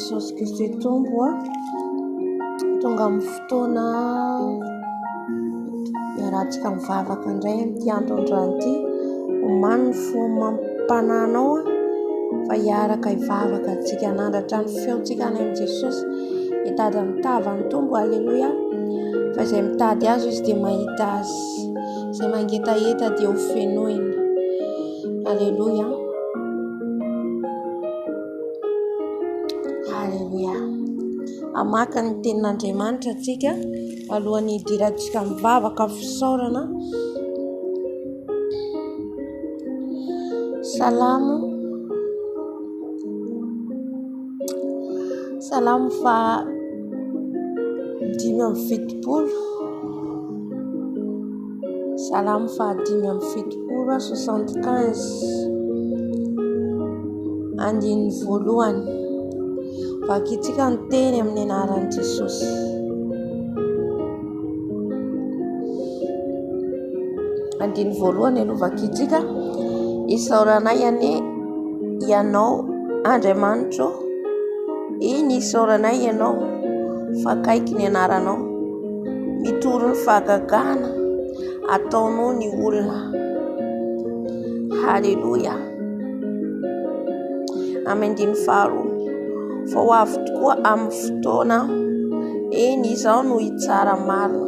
Jesosy Kristy Tombo tonga amin'ny fotoana iarahantsika mivavaka indray amin'ity andro androany ity. Omaly ny fo mampananao fa hiaraka hivavaka antsika hanandratra ny feontsika any amin'ny Jesosy. Hitady mitava ny Tombo, aleloia. Fa izay mitady azy izy dia mahita azy, izay mangetaheta dia ho fenoiny, aleloia. Aleluia. Amaka ny tenin'Andriamanitra antsika alohan'ny hidirantsika mivavaka fisaorana. Salamo fa 5:70. Salamo fa 5:70, 75 andininy voalohany. Vakitsika ny teny amin'ny anaran'i Jesosy. Andiny voalohany aloha vakitsika: isaoranay ane ianao Andriamanitra, iny isaoranay ianao, fakaiky ny anaranao, mitory ny fahagagana ataonao ny olona. Haleluia. Amendiny faharoa: fa ho avy tokoa amin'ny fotoana, eny izao no hitsara marina,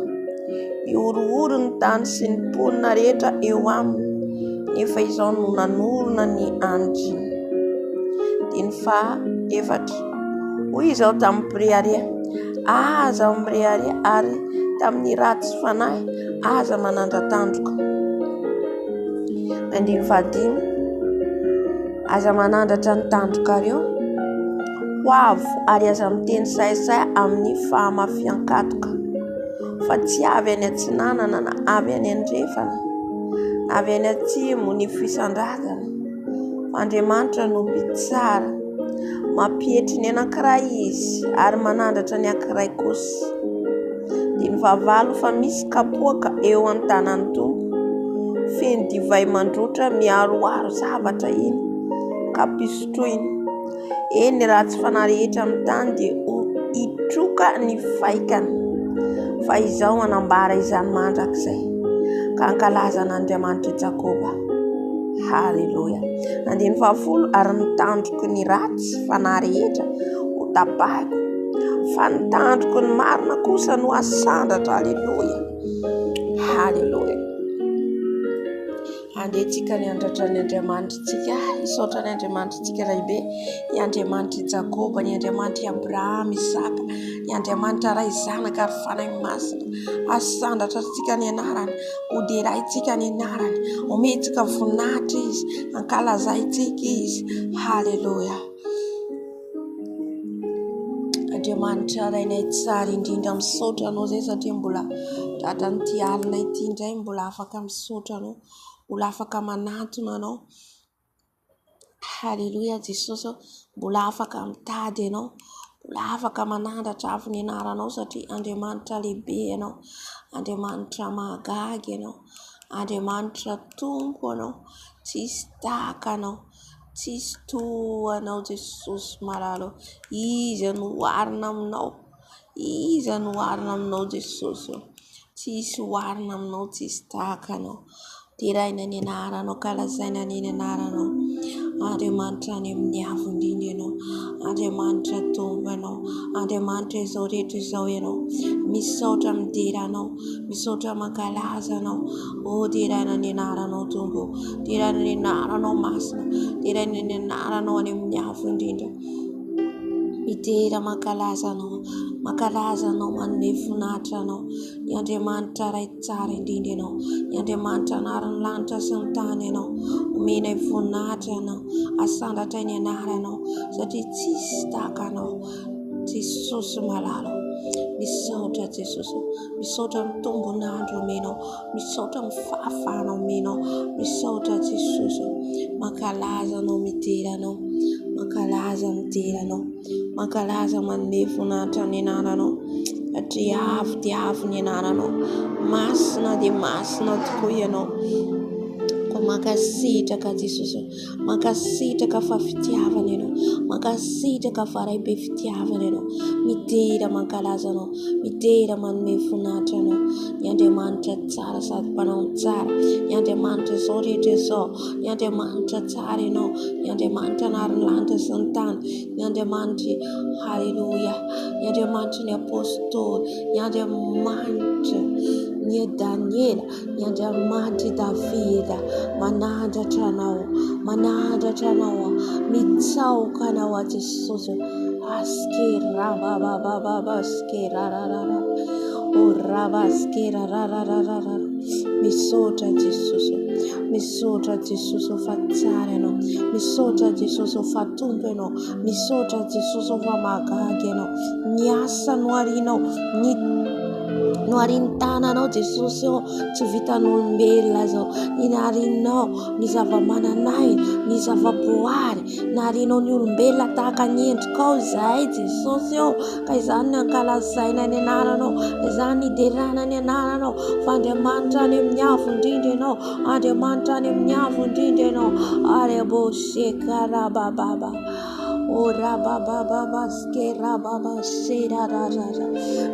miorohoro ny tany sy ny mponina rehetra eo aminy, nefa izao no nanorona ny andriny. Diny fahaefatra: hoy izao tamin'ny Berea, aza mirearea, ary tamin'ny ratsy fanahy, aza manandra-tandroka. Andiny fahadimy: aza manandratra ny tandrokareo, ho avo ary aza miteny saisay amin'ny fahamafian-katoka, fa tsy avy any atsinanana na avy any andrefana, avy any atsimo ny fisandrazana. Andriamanitra no mpitsara, mampietry ny anankiray izy ary manandratra ny anankiray kosa. Diny fahavalo: fa misy kapoaka eo an-tanan'ny Tombo, feno divay mandrotra miaroaro zavatra iny kapisotroiny. Eny ratsy fanahy rehetra amin'ny tany dia hitroka ny vaikany, fa izao anambara izany mandrakizay ka ankalaza n'Andriamanitra Jakoba. Haleluia. Andiny fahafolo: ary nitandroko ny ratsy fanahy rehetra ho tapahiko, fa nitandroko ny marina kosa no asandatra. Haleluia. Haleluia. Andehantsika ny andratra ny Andriamanitra, isaotra ny Andriamanitra lehibe, ny Andriamanitra Jakoba, ny Andriamanitra Abrahama, Isaka, ny Andriamanitra ray zanaka ary fanahy masina. Asandatra antsika ny anarany, hoderahintsika ny anarany, ometsika voninahitra izy, ankalazaintsika izy. Haleluia. Andriamanitra rainay tsara indrindra, misaotra anao zay satria mbola tratran'ity alina ity indray mbola afaka misaotra anao, mbola afaka manatona anao. Haleluia. Jesosy, mbola afaka mitady anao, mbola afaka manandratra avy ny anaranao satria Andriamanitra lehibe ianao, Andriamanitra mahagaga ianao, Andriamanitra Tompo anao, tsisy tahaka anao, tsisy toanao. Jesosy maralo, iza no oharina aminao, iza no oharina aminao Jesosy, tsisy oharina aminao, tsisy tahaka anao. Teraina ny anaranao, kalazaina ny anaranao, Andriamanitra any amin'ny avo indrindra ianao, Andriamanitra Tombo ianao, Andriamanitra izao rehetra izao ianao. Misaotra midera anao, misaotra mankalaza anao. O teraina ny anaranao Tombo, teraina ny anaranao masina, teraina ny anaranao any amin'ny avo indrindra. Midera mankalaza anao, manome voninahitra anao. Ny Andriamanitra ray tsara indrindra ianao, ny Andriamanitra anaran'ny lanitra sy ny tany ianao. Omenay voninahitra ianao, asandatra ny anaranao satria tsisy tahaka anao. Jesosy malalo, misaotra Jesosy, misaotra ny tombon'andro omenao, misaotra ny fahafahanao omenao, misaotra Jesosy. Mankalaza anao, midera anao, mankalaza midera anao, mankalaza manome voninahitra ny anaranao satria avo dia avo ny anaranao, masina dia masina tokoa ianao. Ko Makasitraka Jesosy, makasitraka fa fitiavana ianao, makasitraka fa ray be fitiavana ianao, midera mankalaza anao, midera manome voninahitra anao, ny Andriamanitra tsara sady mpanao tsara, ny Andriamanitra izao rehetra izao, ny Andriamanitra tsara ianao, ny Andriamanitra nariny lanitra sy ny tany, ny Andriamanitra haleluya, ny Andriamanitra ny apôstôly, ny Andriamanitra ny Daniela, ny Andriamanitra Davida, manandratra anao, mitsaoka anao a Jesosy, askerababababaskerararara, orabaskerarararara, misaotra Jesosy, misaotra Jesosy fa tsara ianao, misaotra Jesosy fa tompo ianao, misaotra Jesosy fa mahagaga ianao, ny asa noarinao, no harintananao Jesosy ao, tsy vitan'olombelona zao, inarinao ny zava-mananaina, ny zava-boary, narinao ny olombelona tahaka ny endrikao zahay Jesosy ao, ka izany ny ankalazaina ny anaranao, izany niderana ny anaranao, fa Andriamanitra any amin'ny avo indrindra ianao, Andriamanitra any amin'ny avo indrindra ianao, arebosekarabababa, orabababa skerababa serararara,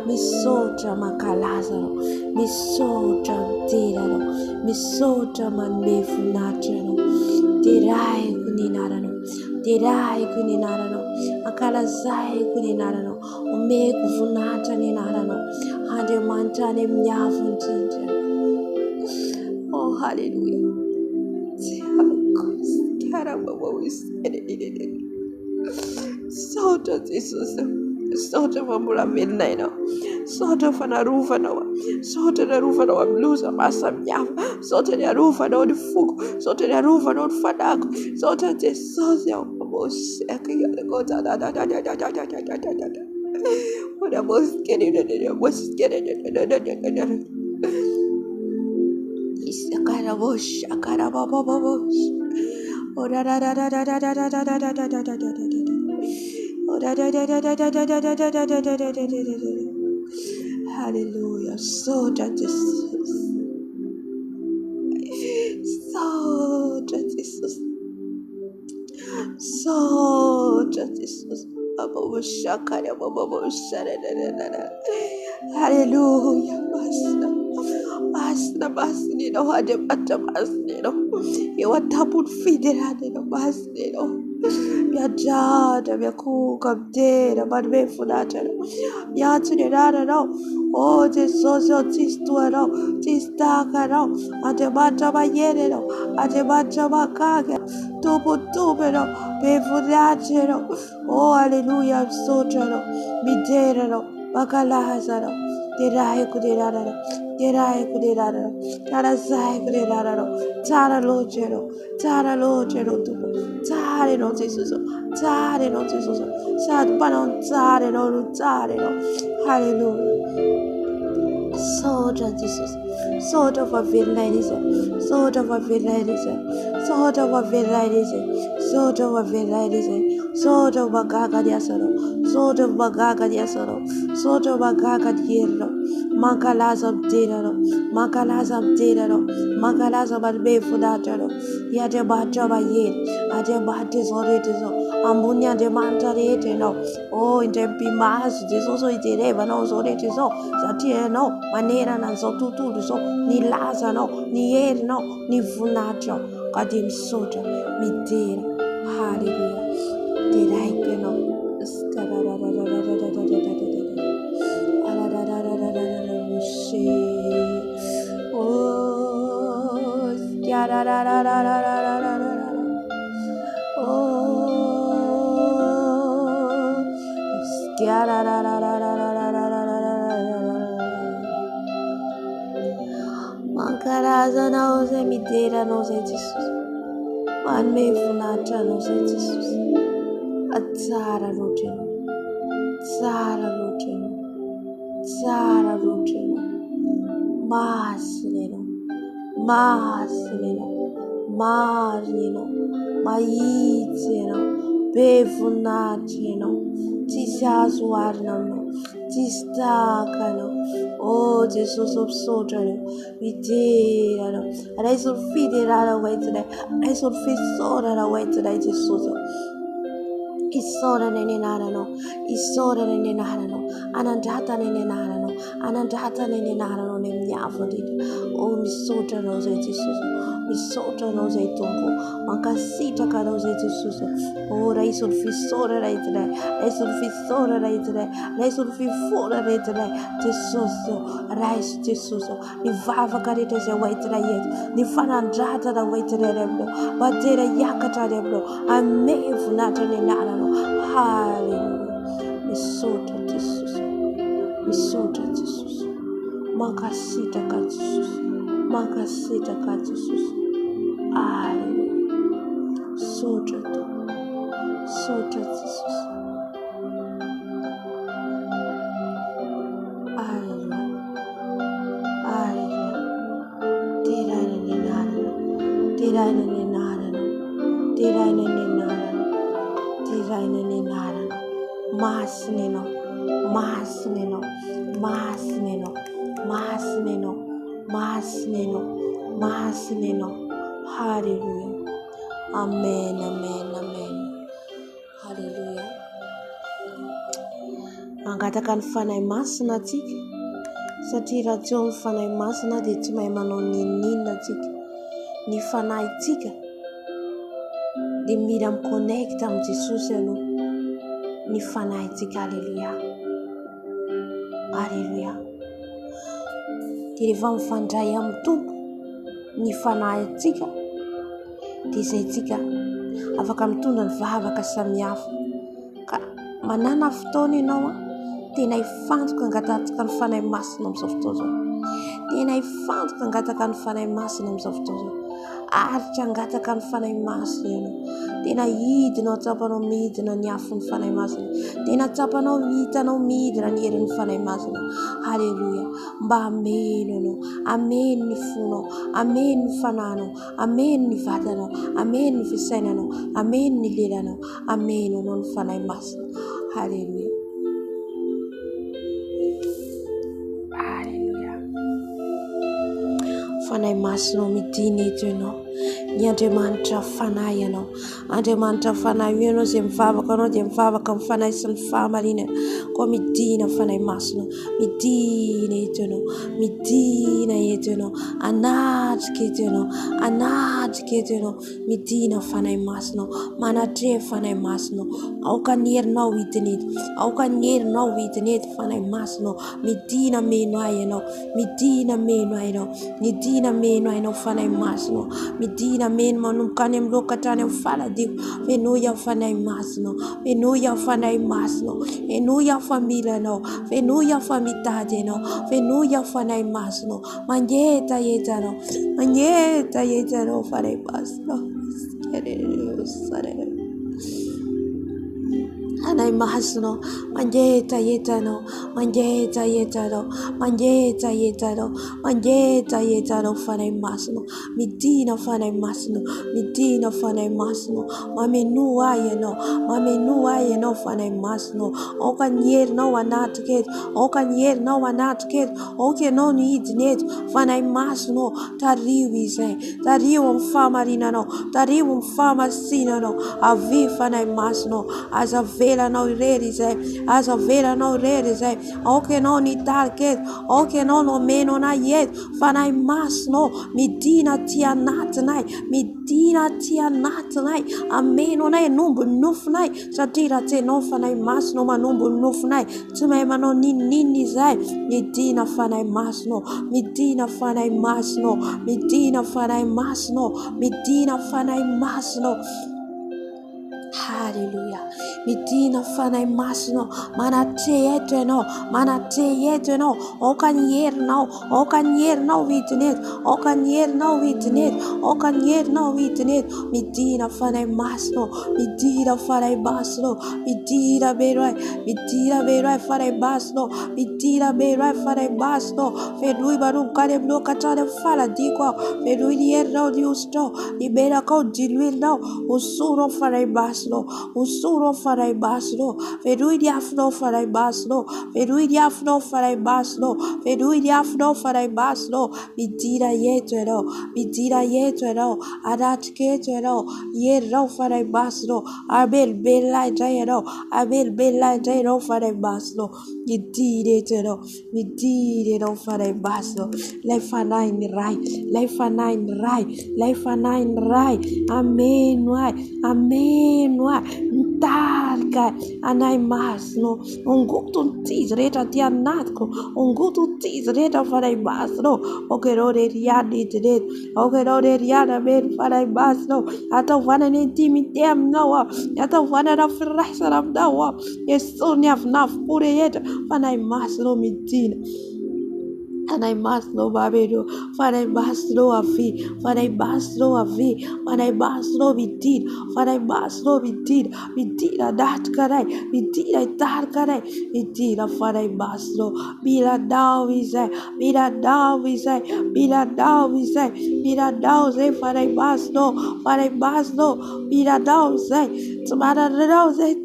misaotra mankalaza anao, misaotra midera anao, misaotra manome voninahitra anao, derahiko ny anaranao, derahiko ny anaranao, ankalazaiko ny anaranao, omeko voninahitra ny anaranao, Andriamanitra any amin'ny avo indrindra. Oh haleluya, saotra Jesosy, saotra fa mbola velona ianao, saotra fa narovanao, saotra narovanao amin'ny loza maro samihafa, saotra narovanao ny foko, saotra narovanao ny fanako, saotra Jesosy ao moseka hallelujah, saotra Jesus, saotra Jesus, saotra Jesus, hallelujah, basta nino hade basta nino eu atapun fiderade no basta nino ya jada ya kuka mtera badbe funata ya tunerara no oh Jesus o tistua no tistaka no ate bata bayere no ate bata bakage topo no be funate no oh hallelujah sotra no midera no bakalaza no derai kuderara no derai kuderara no tarazai kuderara no tara lojero tupo tare no Jesus sad panon tare no hallelujah. Soda Jesus, soda for villainies, soda for villainies, soda for villainies, soda for villainies, soda bagaga diasoro, soda bagaga diasoro, soda bagaga diero, makalaza abdirano, makalaza barbe fudataro, yate bajaba yen, ate batis oretizo, ambunya de mantarete no, oh in tempi mas, Jesus itereva no soretizo, satie no. Manera na zotu so ni laza no ni eri no ni vunacho kadim soja midera hallelujah derai no Mankaraza no se midera no se Jesus, man me funatra no se Jesus, atsara roteno, masleno, maizeno, befunateno, tisazuarno, tistakano, Oh, Jesus of Sojourner, we did, and I should feed it out away today. I should feed so that away today, Jesus. Isora nene narano, isora nene narano, anandata nene narano, anandata nene narano ne mnyafodit. Oh, misota nose Jesus, misota nose tongo, makasita kanose Jesus. Oh, raisul fisora right today, raisul fisora right today, raisul fifora right today, Jesus, rise Jesus, ni vava karita se wait today yet, ni fanandata da wait today reblo, but did a yakata reblo, I may have not any narano. Hallelujah. Misota Jesus. Misota Jesus. Makasita ka Jesus. Makasita ka Jesus. Hallelujah. Sota to. Sota Jesus. Hallelujah. Hallelujah. Tirane ne narano. Tirane ne narano. Tirane ne narano. Tirane ne narano. Mas neno. Mas neno. Mas neno. Mas neno. Mas neno. Mas neno. Hallelujah. Amen. Amen. Amen. Hallelujah. Mangataka ny fanahy masina atsika satria raha tsy eo ny fanahy masina dia tsy mahay manao ninina atsika. Ny fanahintsika dia mila miconnecte amin'ny Jesosy aloha. Ny fanahintsika. Alleluia. Alleluia. Dia rehefa mifandray amin'ny Tompo ny fanahintsika dia izay tsika afaka mitondra ny vavaka samihafa. Ka manana fotoana ianao tena hifantoka hangataka ny fanahy masina amin'izao fotoana izao. Tena hifantoka hangataka ny fanahy masina amin'izao fotoana izao. Aritra hangataka ny fanahy masina ianao. Tena hidinao tsapanao midina ny afon'ny fanahy masina. Tena tsapanao hitanao midina ny herin'ny fanahy masina. Halleluja. Mba ameno ianao. Ameno ny fonao. Ameno ny fanahinao. Ameno ny vatanao. Ameno ny fisainanao. Ameno ny lelanao. Ameno ianao ny fanahy masina. Halleluja. Fanahy masina midina eto ianao. Ny Andriamanitra fanahy ianao. Andriamanitra fanahy ianao izay mivavaka anao dia mivavaka amin'ny fanahy sy ny fahamarinana. Koa midina fanahy masina. Midina eto ianao. Midina eto ianao. Anatrika eto ianao. Anatrika eto ianao. Midina fanahy masina. Manatreh fanahy masina. Aoka ny herinao hidina eto. Aoka ny herinao hidina eto fanahy masina. Midina meno ahy ianao. Midina meno ahy ianao. Midina meno ahy ianao fanahy masina. Midina meno manomboka any amin'ny loka hatrany amin'ny faladiko. Fenoy aho fanahy masina. Fenoy aho fanahy masina. Fenoy aho familanao. Fenoy aho famitady ianao. Fenoy aho fanahy masina. Mangeta etanao. Mangeta etanao fanahy masina. Fanahy masina. Mangeta etanao. Mangeta etanao. Mangeta etanao. Mangeta etanao fanahy masina. Midina fanahy masina. Midina fanahy masina. Mameno ahy ianao. Mameno ahy ianao fanahy masina. Aoka ny herinao anatrika eto. Aoka ny herinao anatrika eto. Aoka ianao ny hidina eto fanahy masina. Tario izay. Tario amin'ny fahamarinanao. Tario amin'ny fahamasinanao. Avy fanahy masina. Aza velanao irery izay. Aza velanao irery izay. Aoka ianao ny tarika eto. Aoka ianao no meno anahy eto fanahy masina. Midina ty anatinay. Midina ty anatinay. Ameno anay nombo ny nofinay. Satria raha tsy ianao fanahy masina manombo ny nofinay, tsy mahay manao ninina izay. Midina fanahy masina. Midina fanahy masina. Midina fanahy masina. Midina fanahy masina. Halleluja. Midina fanahy masina. Manatreh eto ianao. Manatreh eto ianao. Aoka ny herinao. Aoka ny herinao hidina eto. Aoka ny herinao hidina eto. Aoka ny herinao hidina eto. Midina fanahy masina. Midina fanahy masina. Midina beroay. Midina beroay fanahy masina. Midina beroay fanahy masina. Fenoy manomboka any amin'ny loka hatrany amin'ny faladiko aho. Fenoy ny herinao ny hosotrao. Ny menaka ao diloilinao. Hosorao fanahy masina. Usuro farai basno. Vedui di afno farai basno. Vedui di afno farai basno. Vedui di afno farai basno. Vidira yetero. Vidira yetero. Adat ketero. Yero farai basno. Abel bella jairo. Abel bella jairo farai basno. Vidire tero. Vidire no farai basno. Lefana in rai. Lefana in rai. Lefana in rai. Amen. Amen. Targa anai masno. Ungutu tizreta tianatko. Ungutu tizreta farai basno. Okerore riadi tret. Okerore riada ben farai basno. Atau fana intimitem nawa. Atau fana na frasa na nawa. Yesonia fnaf pureyet. Fanai masno mitin. And I must know Babedo, for I must know a fee, for I must know a fee, for I must know we did, for I must know we did a that caray, we did a that caray, we did a for I must know, be that down we say, be that down we say, be that down we say, be that down say, for I must know, be that down say, to matter the down say.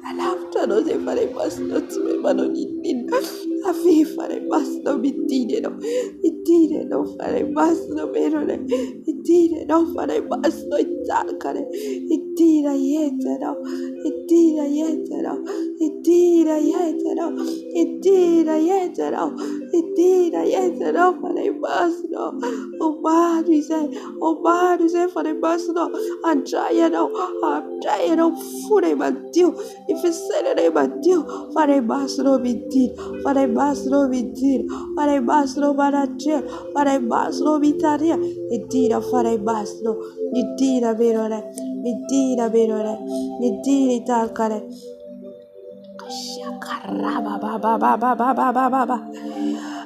And after those, if I must not remember it, a faith I must not be did enough. It did enough, and I must not be on it. It did enough, and I must not talk on it. It did a yet enough. It did a yet enough. It did a yet enough. It did a yet enough. It did a yet enough, and I must know. Oh, man, we say, for the must know. I'm trying out, food I must do. If you said it, I must do. For I must know be did. For I must know be did. For I must know but I chair. For I must know be taria. It did a for I must know. It did a bit on it. It did a bit on it. It did it all correct. Shakaraba baba baba baba baba.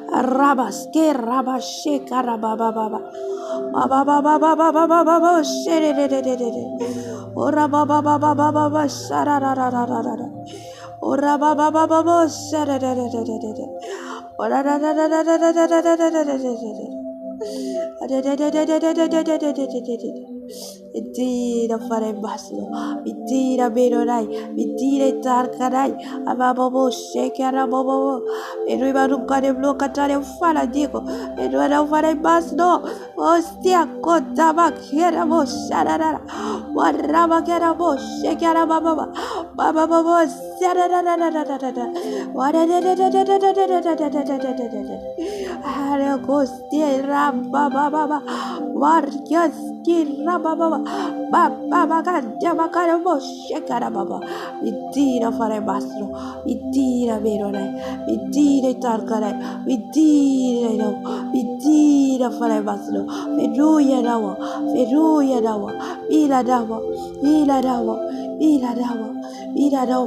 Rabas ke rabas shekara baba baba. Baba baba baba baba baba shere. Ora baba baba baba sharararararara. Ora baba baba sharararararara. Ora da da da da da da da da da da da da. Indeed, a fare baslo, indeed, a berorai, indeed, a tarcarai, a babo, shake a bobo, and we were to block a tare of Faladico, and when I fare baslo, ostia, got tabak, here a bush, sharara, what rabakera shake a baba, baba, sarada, what a Haragosti, Rababa, Warriors, Rababa. Baba Jamakara Shekara Baba. We did a Farebastro, we did a Verone, we did a Tarkare, we did a Farebastro, Veruya Dawa, Ila Dawa,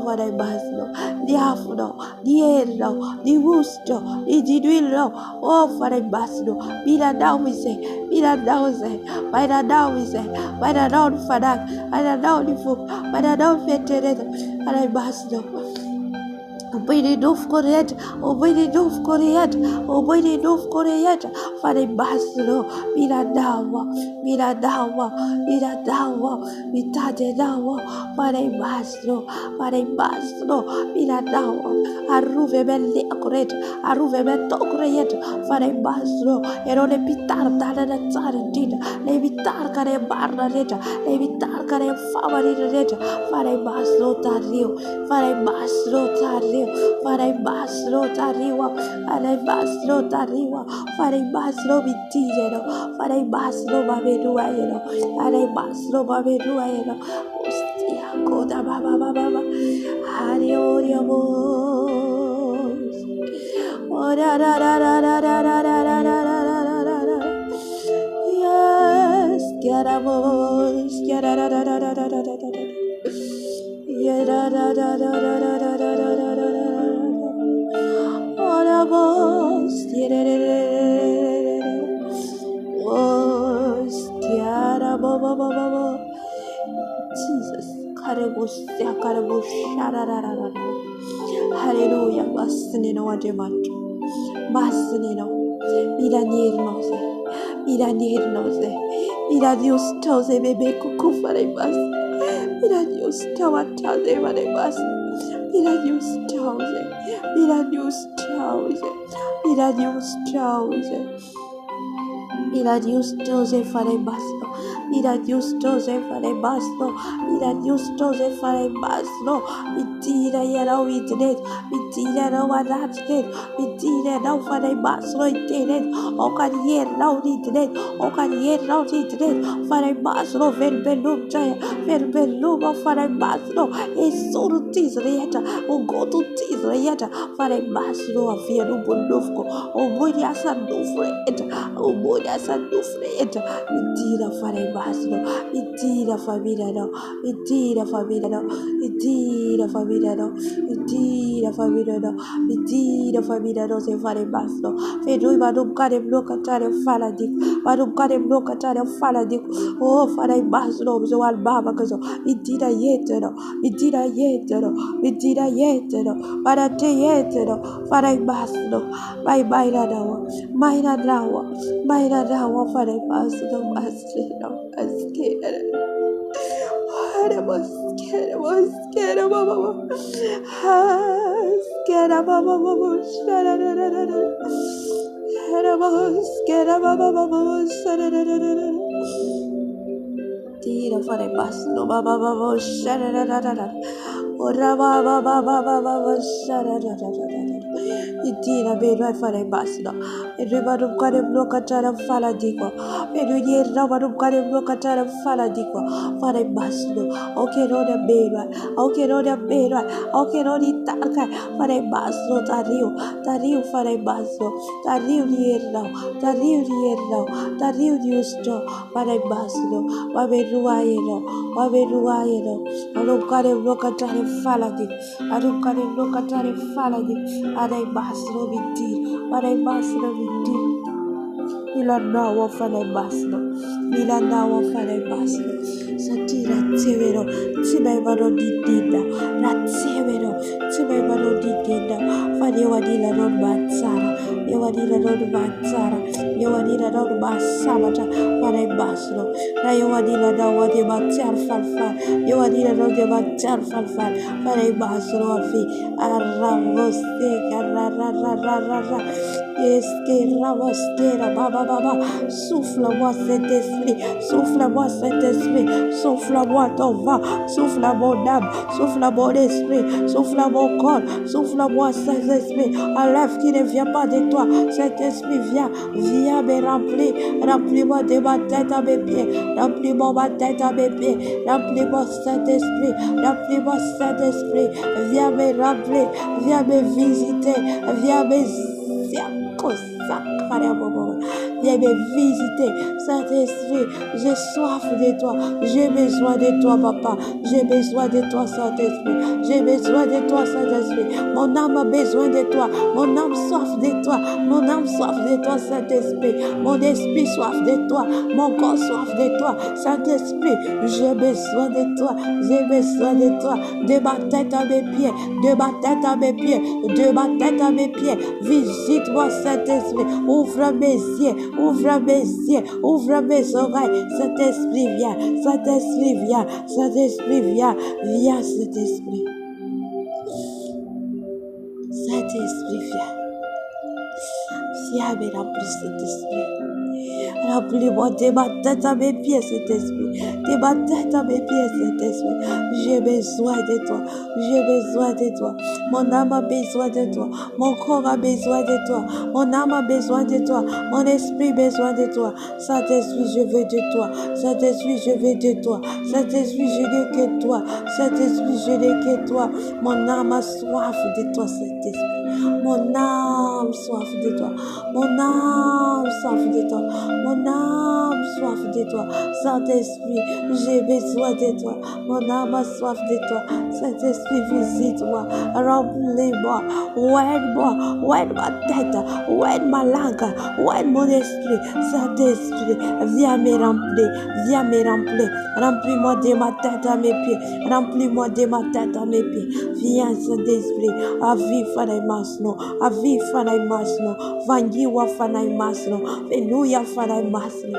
Farebastro, the Afro, the Erdo, the Wusto, the Didwillo, oh Farebastro, Bila Daw we say, by the down we say, by the down Fadak, by the down the folk, by the down Feteret, and I bastard. Obey the dove correct, obey the dove correct, obey the dove correct. For the bastard, be the dawa, be the dawa, be the dawa, be the dawa. For the bastard, be the dawa. Arruve belli correct, arruve belto correct. For the bastard, ero le pitar dalla da zaridita, le pitar care barra reta, le pitar care favorita reta. For the bastard tario, for the bastard tario. Farai basro tariwa, farai basro tariwa, farai basro bitijero, farai basro baberuayero, farai basro baberuayero. Hostia, koda baba, hario bos, ora ra ra ra ra ra ra ra ra ra ra. Yes, get a voice, get a ra ra ra ra ra ra ra. Yeah, da da da da da da da da da da da. All of us, Jesus, Hallelujah, Basnino Ademanto, Basnino, Midanir nose, Miradiustoze bebe kuku farebas. Miradiustoze farebas. Miradiustoze. Miradiustoze. Miradiustoze. Miradiustoze farebasto. Miradiustoze farebasto. Miradiustoze farebasto. Mitira yero itinet. Mitira no wadatet. Mitira no farebasto itinet. Okadier no itinet. Okadier no itinet. Farebasto verbelum jaya. Verbelum farebasto. Esuru tizreta. Ugotu tizreta. Farebasto afieru bundufko. Obuya sandufreta. Obuya sandufreta. Mitira farebasto. Mitira favidano. Mitira favidano. Mitira favidano. Mitira favidano. Mitira favidano se farebasto. Fedui badum kare bloka tare faladik. Badum kare bloka tare faladik. Oh farebasto so al baba kazo. Mitira yetero. Mitira yetero. Mitira yetero. Parate yetero. Farebasto. Bye bye radawa. Maira dawa. Maira dawa farebasto. Askero. Askero. Haremos, queremos, queremos, queremos, tira para el pasto, baba, ora baba, tira bene para el pasto. E ribarum care blocatara fala dico. E lui ribarum care blocatara fala dico. Fare basso. O che non è bene. O che non è bene. O che non è tarca. Fare basso. Tariu fare basso. Tariu rierno. Tariu rierno. Tariu giusto. Fare basso. Vabbè ruaiero. Vabbè ruaiero. Arum care blocatara fala dico. Arum care blocatara fala dico. Are basso vitti. Fare basso vitti. Milanawa fare basso. Milanawa fare basso. Satira severo. Timevano di dida. La severo. Timevano di dida. Fare wadila non bazzara. Wadila non bazzara. Wadila non bassabata. Fare basso. La wadila da wadi bazzar falfar. Wadila non de bazzar falfar. Fare basso. Afi. Arravoste. Carrararararara. Esquerra, baba, souffle-moi cet esprit, souffle-moi cet esprit, souffle-moi ton vent, souffle mon âme, souffle mon esprit, souffle mon corps, souffle-moi cet esprit, enlève qui ne vient pas de toi, cet esprit viens me remplir, remplis-moi de ma tête à mes pieds, remplis-moi ma tête à mes pieds, remplis-moi cet esprit, remplis-moi cet esprit, viens me remplir, viens me visiter, viens me viens me visiter, Saint-Esprit, j'ai soif de toi, j'ai besoin de toi, papa, j'ai besoin de toi, Saint-Esprit, j'ai besoin de toi, Saint-Esprit, mon âme a besoin de toi, mon âme soif de toi, mon âme soif de toi, Saint-Esprit, mon esprit soif de toi, mon corps soif de toi, Saint-Esprit, j'ai besoin de toi, j'ai besoin de toi, de ma tête à mes pieds, de ma tête à mes pieds, de ma tête à mes pieds, visite-moi, Saint-Esprit, ouvre mes yeux, ouvre mes yeux, ouvre mes oreilles, Saint-Esprit viens, Saint-Esprit viens, Saint-Esprit viens, viens Saint-Esprit, Saint-Esprit viens, viens me remplir Saint-Esprit. Remplis-moi de ma tête à mes pieds, cet esprit. De ma tête à mes pieds, cet esprit. J'ai besoin de toi. J'ai besoin de toi. Mon âme a besoin de toi. Mon corps a besoin de toi. Mon âme a besoin de toi. Mon esprit a besoin de toi. Saint-Esprit, je veux de toi. Saint-Esprit, je veux de toi. Saint-Esprit, je n'ai que toi. Saint-Esprit, je n'ai que toi. Mon âme a soif de toi, Saint-Esprit. Mon âme soif de toi. Mon âme soif de toi. Mon âme soif de toi. Saint-Esprit, j'ai besoin de toi. Mon âme a soif de toi. Saint-Esprit, visite-moi. Remplis-moi. Ouaide ma tête. Ouaide ma langue. Ouaide mon esprit. Saint-Esprit, viens me remplir. Viens me remplir. Remplis-moi de ma tête à mes pieds. Remplis-moi de ma tête à mes pieds. Viens, Saint-Esprit. Aviva na imasno. Aviva na imasno. Vangiwa fana imasno. Venuya fana imasno.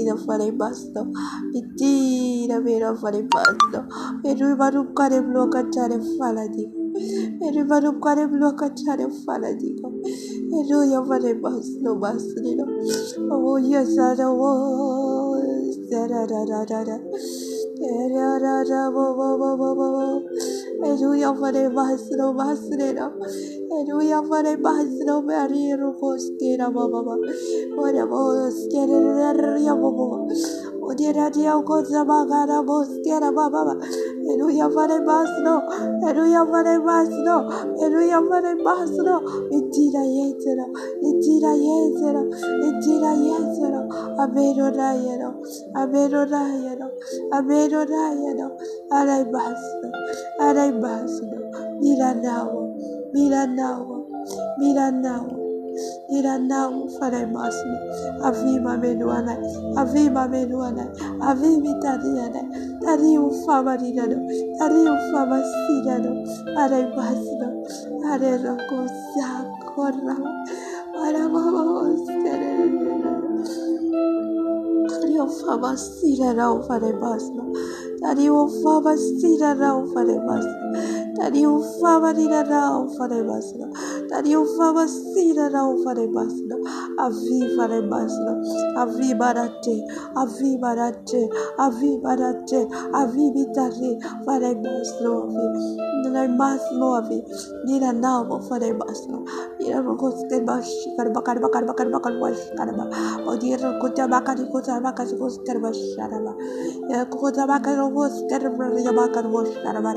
Medina fare basto, Medina mera fare basto, Merubaru kare bloka chare fala digo, Merubaru kare bloka chare fala digo, Meruya fare basto basto, oh yes, I was, da da da da da da. Eruya fare basro basrera. Eruya fare basro bariro koskera baba. Ora boskera ya baba. Odira dia koza bagara boskera baba. Eruya fare basro. Eruya fare basro. Eruya fare basro. Itira yetera. Itira yetera. Itira yetera. Abero rayero. Abero rayero. Abero rayero. Aray basno. Miranao. Miranao. Miranao. Miranao faray basno. Avima menuana. Avima menuana. Avimi tariana. Tariu fama rinano. Tariu fama sinano. Aray basno. Aray rakosa korra. Aray Dario fama sira rao fare basno. Dario fama sira rao fare basno. Dario fama rira rao fare basno. Dario fama sira rao fare basno. Avi fare basno. Avi barate. Avi barate. Avi barate. Avi bitare fare basno. Nai basno avi. Nira namo fare basno. Nira rokoste bashi karba karba karba karba karba karba. Odira kota bakari kota bakari kota karba sharaba. Kota bakari karba yabakar wash karba.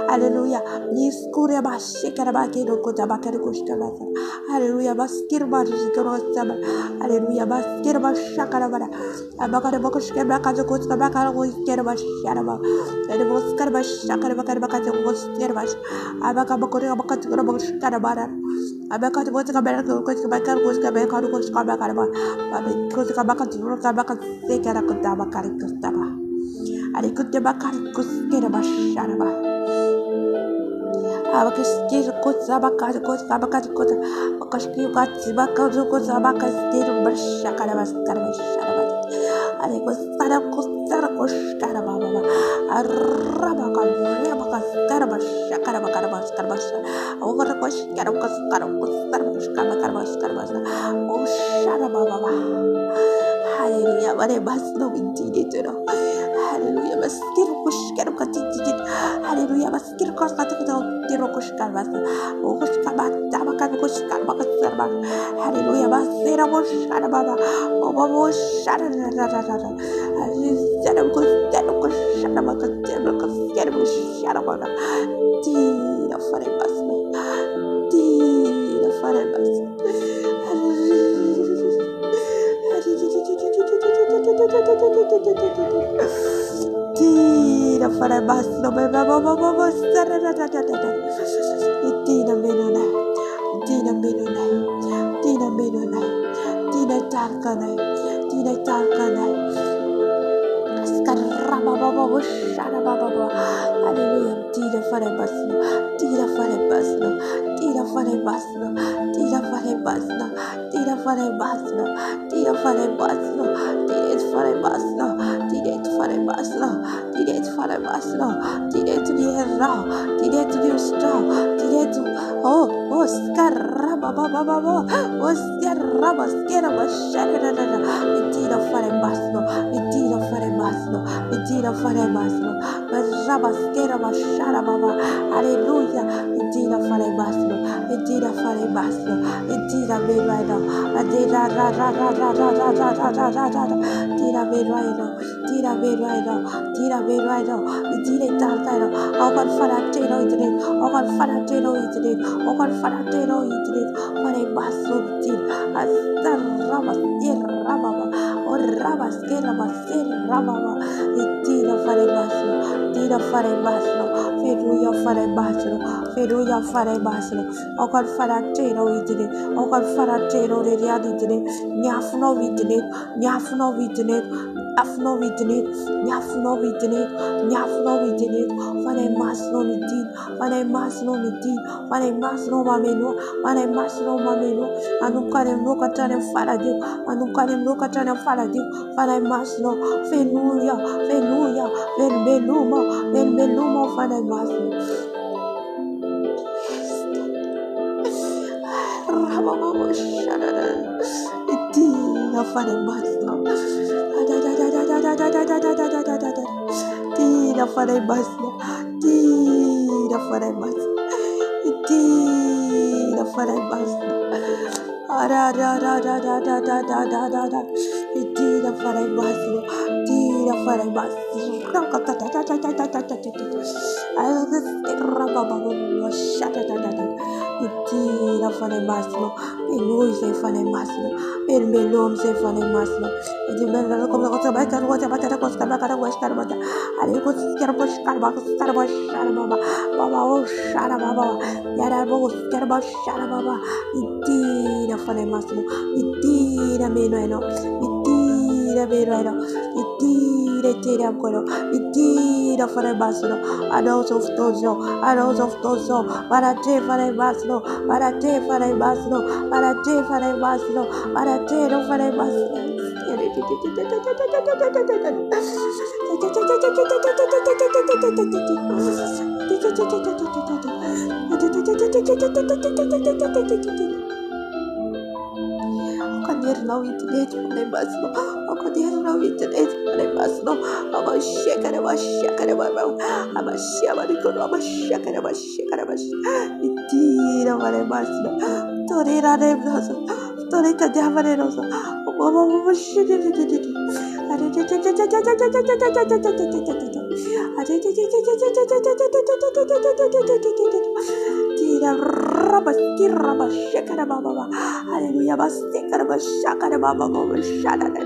Hallelujah. Niskure bashi karba kiro kota bakari kota bakar. Hallelujah. Baskir bashi kota bakar. Hallelujah. Baskir bashi karba. Abakar bakush karba kota kota bakar wash karba sharaba. Ada baskar bashi karba karba kota wash karba. Abakar bakuri abakar karba wash karba. Abakar wash karba kota bakar wash karba kota wash karba karba. Kota bakar kota bakar sekara kota bakar kota ba. Ada kota bakar kota bashi sharaba. Abakir kota bakar kota bakar kota. Bakashki kota bakar kota bakar sekara bashi karba karba sharaba. Ada kota kota baba. Araba karba karba karba karba karba. Awak kota karba karba karba karba. Oh sharaba baba. Hallelujah. Bare basno binti dito. Hallelujah. Baskir kush karo katijit. Hallelujah. Baskir kush katijit. Tiro kush karbas. Oh kush karbat. Tabakan kush karbat karbat. Hallelujah. Basira kush karbaba. Oh babo shara ra ra ra ra. Hallelujah. Kush tero kush karaba tero kush karaba sharaba. Tiro fare basno. Tiro fare basno. Tira fare basno baba Tina menona Tina menona Tina menona Tina tarkana Scarra baba shara baba. Hallelujah. Tira fare basno. Tira fare basno. Tira fare basno. Tira fare basno. Tira fare basno. Tira fare basno. Tira fare basno. Tira fare basno. Tira fare basno. Tira to the erra. Tira to the straw. Tira to scarra baba. Oh scarra shara. Tira fare basno. Tira fare basno. Tira fare basno. Rabaskera bashara baba. Hallelujah. Tira fare basno. Tira fare basno. Tira be right now. Tira ra ra ra ra ra ra ra ra ra ra ra. Tira be right now. Tira be right now. Tira be right now. Tira tartero. Okan faratero itre. Okan faratero itre. Okan faratero itre. Fare basno tir. Astar rabaskera baba. Or rabaskera basera baba. Tira fare basno. Tira fare basno. Feruya Father Basilo, Feruya Father Basilo, O God Father Tero Vitine, O God Father Tero Rediaditine, Niafuno Vitine, Niafuno Vitine, Afno Vitine, Niafuno Vitine, Niafuno Vitine, Father Masno Vitin, Father Masno Vitin, Father Masno Mameno, Father Masno Mameno, Anukanem Lokatanem Faradio, Anukanem Lokatanem Faradio, Father Masno, Fenuya, Fenuya, Benbelumo, Benbelumo, Father Masno. Rababo Shadada, Tia, Father Masno, Tia, Father Masno, Tia, Father Masno, Tia, Father Masno. Tira farai baslo, tira farai baslo. Tira farai baslo, penui se farai baslo, penbelom se farai baslo. Itu benar kalau kau coba kan kau coba cara kau sekarang cara kau sekarang baca. Ada kau sekarang bos sekarang bos baba, baba oh sekarang baba, ya ada bos sekarang bos sekarang baba. Tira farai baslo, tira menueno. Itira beroero, itira ancora, itira fare baslo, ados of tozo, para te fare baslo, para te fare baslo, para te fare baslo, para te no fare baslo. Kadir now internet pada basno, kadir now internet pada basno, ama shekara baba, ama siapa di kono, ama shekara, itira pada basno, tori rade basno, tori tadi apa deh rosa, mama shekara, Kiraba shakara baba, hallelujah, basikara bashakara baba baba shada da.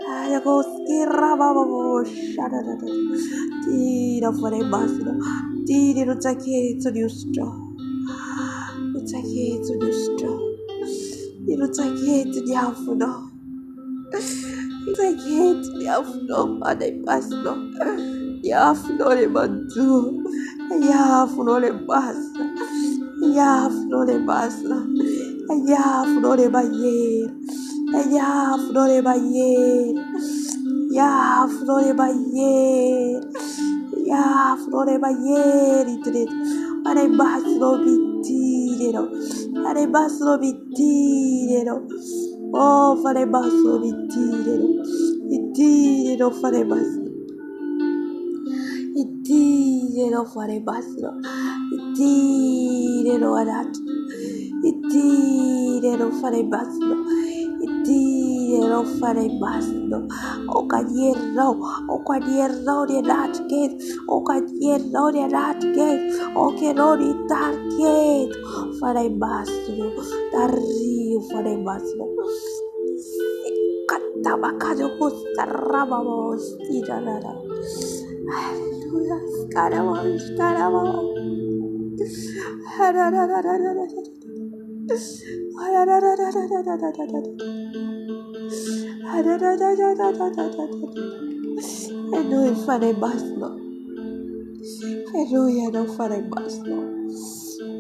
Ayako kiraba baba shada da. Tira fare basno, tira rutake to giusto, rutake to giusto, rutake to diafuno. Rutake to diafuno, ade basno. Yafnore mantu, yafnore basa, yafnore basa, yafnore bayer, yafnore bayer, yafnore bayer, yafnore bayer itret, are baslo bitirero, are baslo bitirero, oh fare baslo bitirero, bitirero fare baslo. Itiro fare baslo, itiro adat, itiro fare baslo, itiro fare baslo. O cadierro de that gate, o cadierro de that gate, o che non di target fare baslo, tarrio fare baslo. Katabakajo kustarabamo stirara. Hallelujah, scaraba. E noi fare basno. Hallelujah, non fare basno.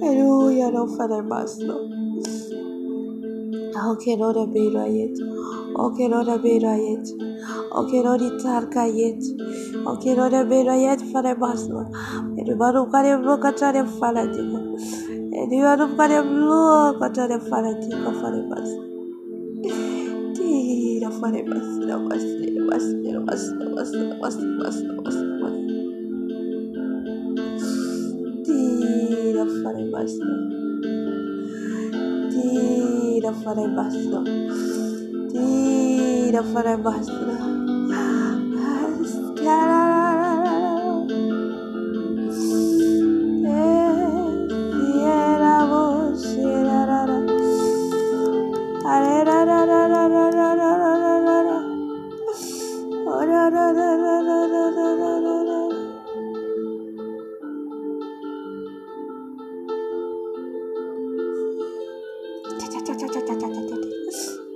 Hallelujah, non fare basno. Okay, Lord, I be right. Okay, Lord, I be right. Okay, Lord, it's yet. Okay, Lord, I be right for the basno. And you are looking at look at the fanatic. And you are looking at look at the fanatic for the bus. Tira for the bus. Tira for the bus. Tira for the basno. Tira for the basno.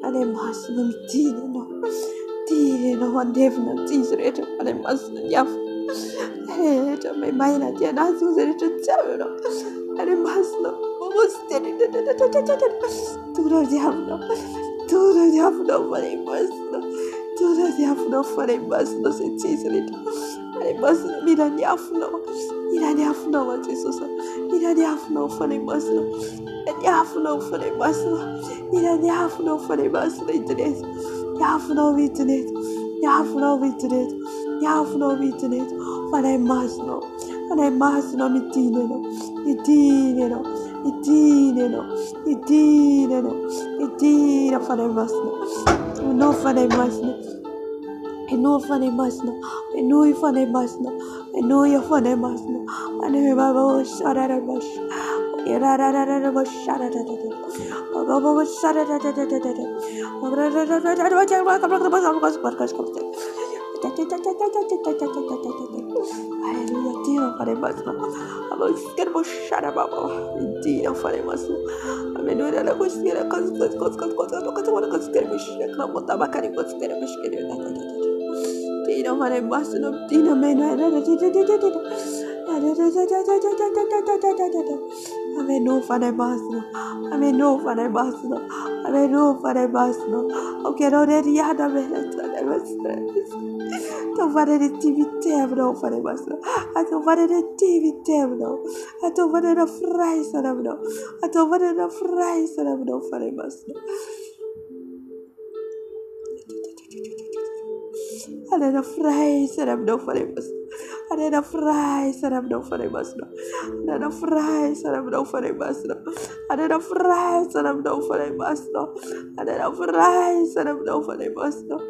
Ane masno mitine no. Tine no wandevna tisreto ane masno yaf. Eta me maina tia nasu zereto tsamno. Ane masno mosteri. Turo diavno. Turo diavno ane masno. Turo diavno ane masno se tisreto. Ane masno mira diavno. Mira diavno wa Jesus. Mira diavno ane masno. Diavno ane masno. Mira diavno ane masno internet. Diavno internet. Diavno internet. Diavno internet. Ane masno. Ane masno mitine no. Mitine no. Mitine no. Mitine no. Mitine ane masno. No ane masno. No ane masno. No ane masno. No ane masno. Ane baba sharara bash. Yarara bash sharara. Baba sharara. Hallelujah, tira fare masno. Amo schermo shara baba. Tira fare masno. Amenora la coschiera cos schermo shakla mota bakari cos schermo shkere. Tira fare masno. Tira meno. Ameno fare masno. Ameno fare masno. Ameno fare masno. Okay, no riada bene. To fare le attività no fare masno. A to fare le attività no. A to fare la frai sarebbe. A to fare la frai sarebbe fare masno. Allora frai sarebbe fare masno. Allora frai sarebbe fare masno. Allora frai sarebbe fare masno. Allora frai sarebbe fare masno. Allora frai sarebbe fare masno.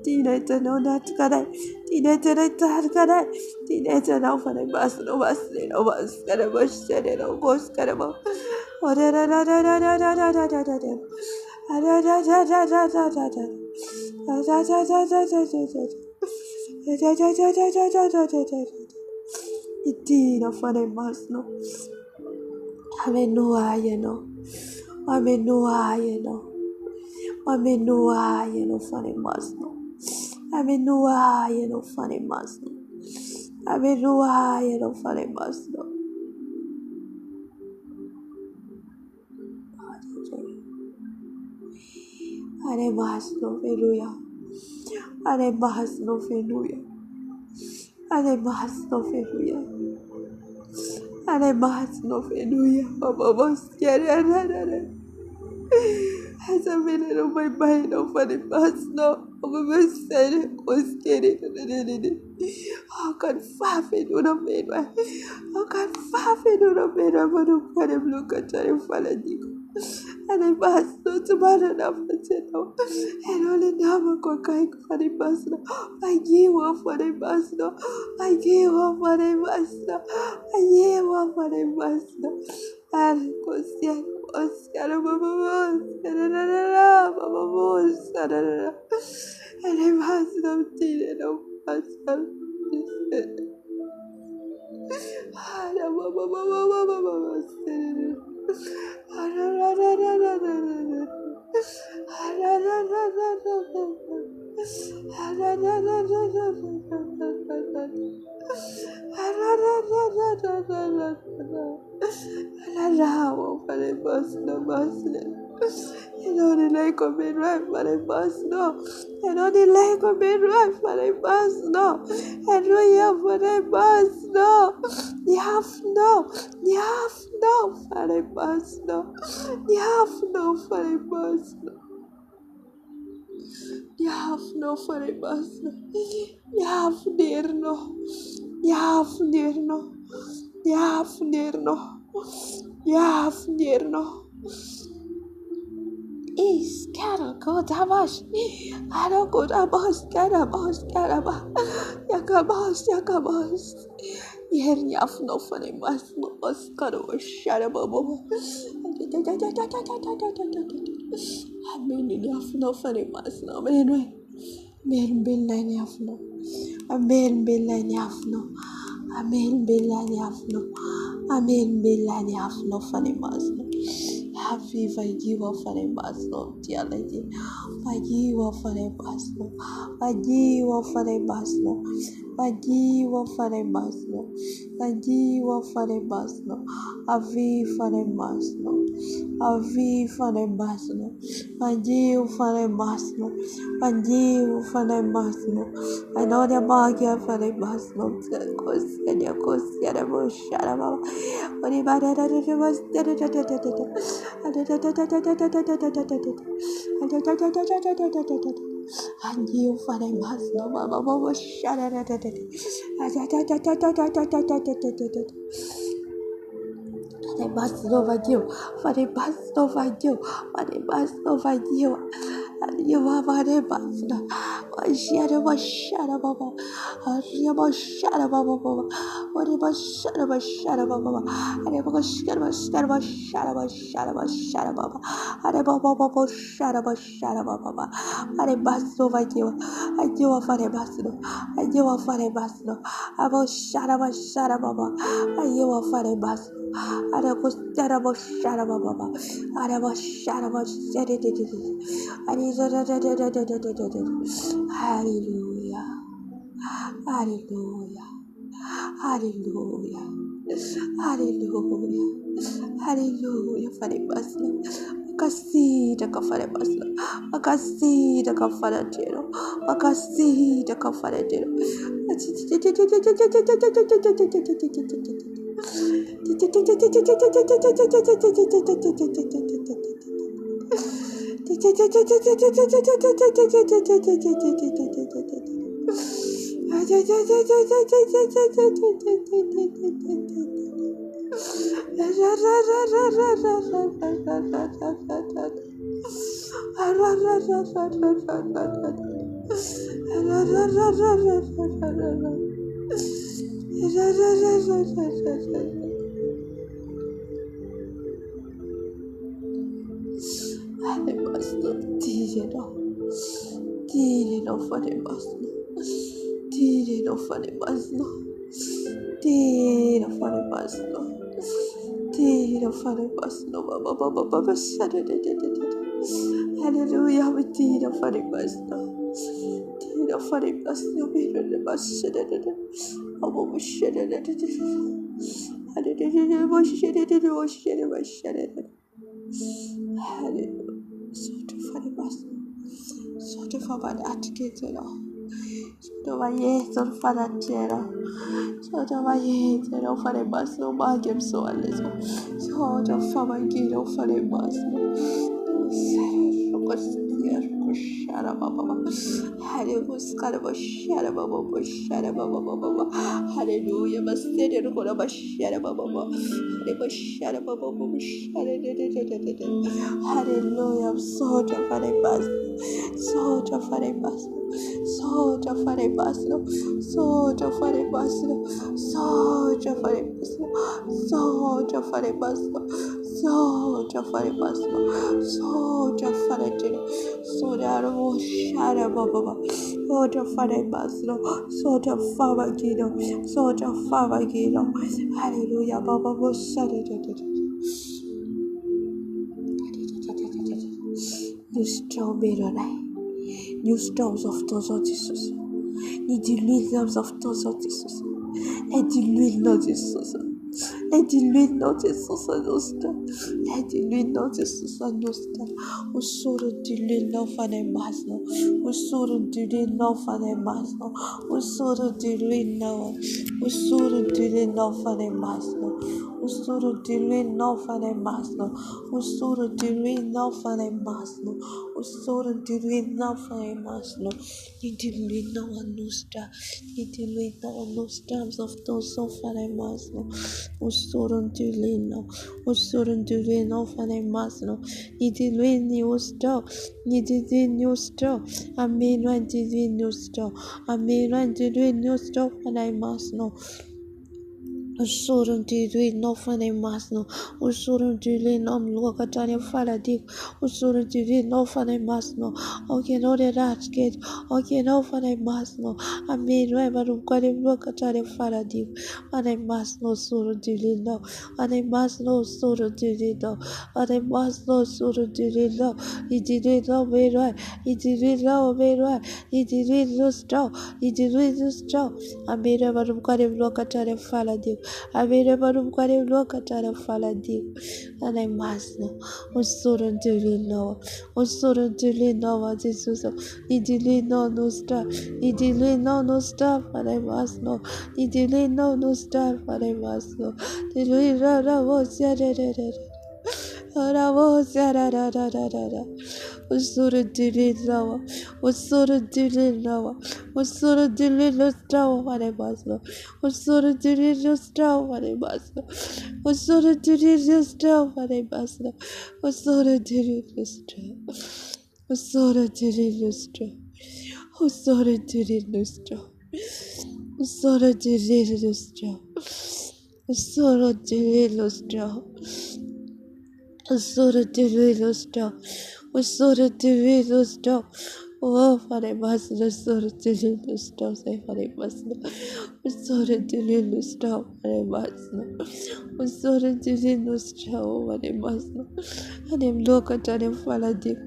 Teenager no not gonna. Teenager I can't gonna. Teenager no fare masno. Masno mascara mascara no mascara. Itina fare masno. Amenuayeno. Amenuayeno. Amenuayeno fare masno. Amenuayeno fare masno. Amenuayeno fare masno. Are masno feluya. Are masno feluya. Are masno feluya. Are masno feluya. Baba boschiere. As a minute of my mind of an masno. Baba said boschiere. How can fafe do not made my. How can fafe do not made a man of Padam look at her faladico. And I must not man enough to settle. And only never could for the master. I gave up for the master. I gave up for the master. I gave up for the master. And Costia was and I must not tell no myself. You know the like of being right for a bus, no. You know the like of being right for a bus, no. And we have for a bus, no. You have no for a bus, no. You have no for a bus, no. You have no for a bus, no. You have dear, no. You have dear, no. You have dear, no. You have dear, no. Is Carol go Davash? I don't go Davash, Carabash, Yakabas. Yerniaf no funny must no Oscar or Sharababo. I mean, enough no funny must no man. Men bill no. A men bill no. A men bill no. A men bill no funny must no. Happy forgive for the Basno, dear lady. Forgive for the Basno. Forgive for the Basno. Forgive for the Basno. Forgive for the Basno. Happy for the Basno. Happy for the Basno. Forgive for the Basno. Forgive for the Basno. I know the bargain for the Basno. And your course, the other bush, what about it? And you for the Basno, Baba, shut the bus over you, for the bus over you, for the bus over you, and you are for the bus. Shut Baba, shut Baba, what about shut Baba, and about shut Baba, and about shut Baba, and the bus over you, and you are for the bus, and you are for the bus, about shut Baba, and you are for the bus. Hallelujah. Hallelujah. Hallelujah. Hallelujah. Hallelujah. Fare basla. Makasida ka fare basla. Makasida ka fare tero. Makasida ka fare tero. Hallelujah, we did a funny bus. Did a funny bus. No, we did a bus. Oh, shit, I did it. I did it. Hallelujah. Sort of funny bus. Sort of about attitude, Sort of my yes, on father chair. Sort of my yes, for the bus. No, my game so a little. Sort of for my kid, for the bus. Hallelujah, hallelujah, soldier for the bus, soldier for the bus, soldier for the bus, soldier for the bus, soldier for the bus, soldier for the bus, soldier for the bus, soldier for the soldier of Shara Baba, soldier for the bus, soldier for Gido, soldier for Gido, hallelujah, Baba, you still be tonight. New storms of those of Jesus. Ni dilutions of those of Jesus. Et dilude not Jesus. Et dilude not Jesus nostra. Et dilude not Jesus nostra. Usuru dilude no fane masno. Usuru dilude no fane masno. Usuru dilude no. Usuru dilude no fane masno. Usuru dilude no fane masno. Usuru dilude no fane masno. Usuru dilude no fane masno. Dilude no nostra. Dilude no nostrams of those of fane masno. Usuru dilude no. Usuru dilude no fane masno. Dilude no sto. Dilude no sto. Amen. When dilude no sto. Amen. When dilude no sto fane masno. Usurunti no fane masno, usurunti no luokatane faladik, usurunti no fane masno, okay no de rasket, okay no fane masno, I mean reveru quade luokatane faladik, ane masno surunti no, ane masno surunti no, ane masno surunti no, it no vera, it no vera, it no straw, it no straw, I made reveru quade luokatane faladik. Avere barum quare locatara faladi, and I must know. Usurun to no, Usurun to no, Jesus, Idili no star, Idili no star, but I must know. Idili no star, but I must know. The Lira was said. Usura dilinawa, Usura dilinawa, Usura dilinawa, what I must know. Usura dilinawa, what I must know. Usura dilinawa, what I must know. Usura dilinawa, Usura dilinawa, Usura dilinawa, Usura dilinawa, Usura dilinawa. Usura dilinawa. Usura dilinawa. Oh, Father, Master, Usura dilinawa. Say, Father, Master. Usura dilinawa. Father, Master. Usura dilinawa. Father, Master. And him look at him, Faladim.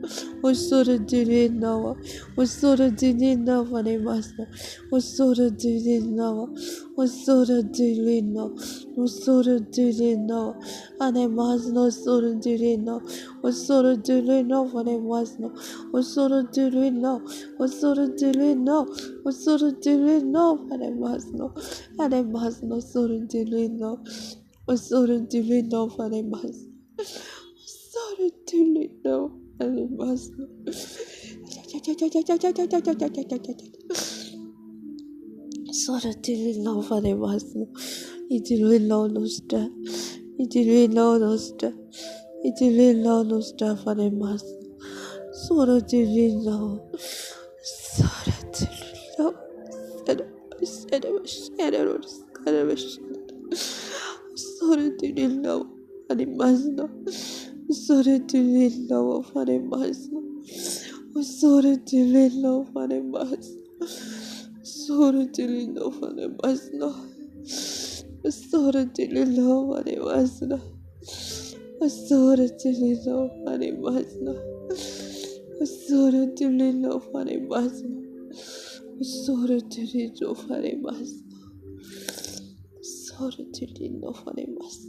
Usura dilinawa. Usura dilinawa. Father, Master. Usura dilinawa. Usura dilinawa. Usura dilinawa. And I must know Usura dilinawa. Usura dilinawa. Father, Master. Usura dilinawa. Usura dilinawa. Usura dilinawa. And I must know. And I must know Usura dilinawa. Usura dilinawa. Father, Master. Usura dilinawa. And I must know. Sora dilinawa. Father, Master. Idilinawa no star. Idilinawa no star. Idilinawa no star. Father, Master. Sora dilinawa. Sora dilinawa. Sora dilinawa. Father, Master. Sora dilinawa. Father, Master. Sora dilinawa. Father, Master. Sora dilinawa. Father, Master. Sora dilinawa. Father, Master. Sora dilinawa. Father, Master. Sora dilinawa. Father, Master. Sora dilinawa. Father, Master.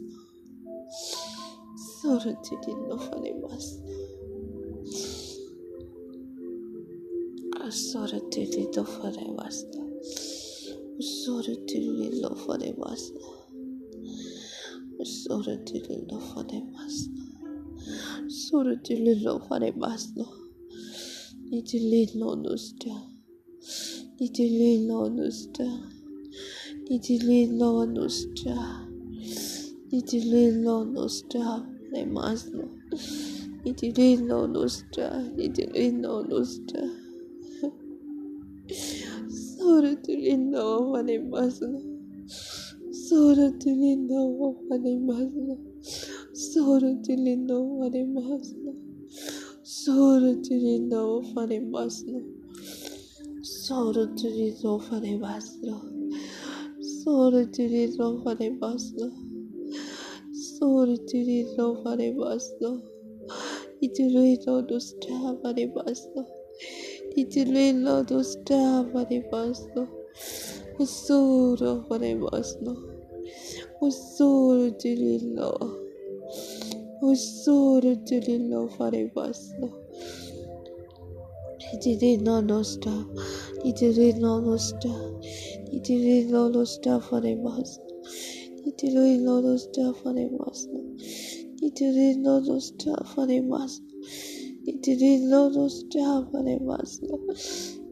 Sora dilinawa. Father, Master. Sora dilinawa. Father, Master. Sora dilinawa. Father, Master. Sora dilinawa. Father, Master. Sora dilinawa. Father, Master. Sora dilinawa. Father, Master. Idilinawa no star. Idilinawa no star. Idilinawa no star. Idilinawa no star. Father, Master. Idilinawa no star. Idilinawa no star. Sora dilinawa. Father, Master. Sora dilinawa. Father, Master. Sora dilinawa. Father, Master. Sora dilinawa. Father, Master. Sora dilinawa. Father, Master. Sora dilinawa. Father, Master. Sora dilinawa. Father, Master. Idilinawa no star. Father, Master. Idilinawa no star. Father, Master. Sora. Father, Master. Sora dilinawa. Sora dilinawa. Father, Master. Idilinawa no star. Idilinawa no star. Idilinawa no star. Father, Master. Idilinawa no star. Father, Master. Idilinawa no star. Father, Master. Idilinawa no star. Father, Master.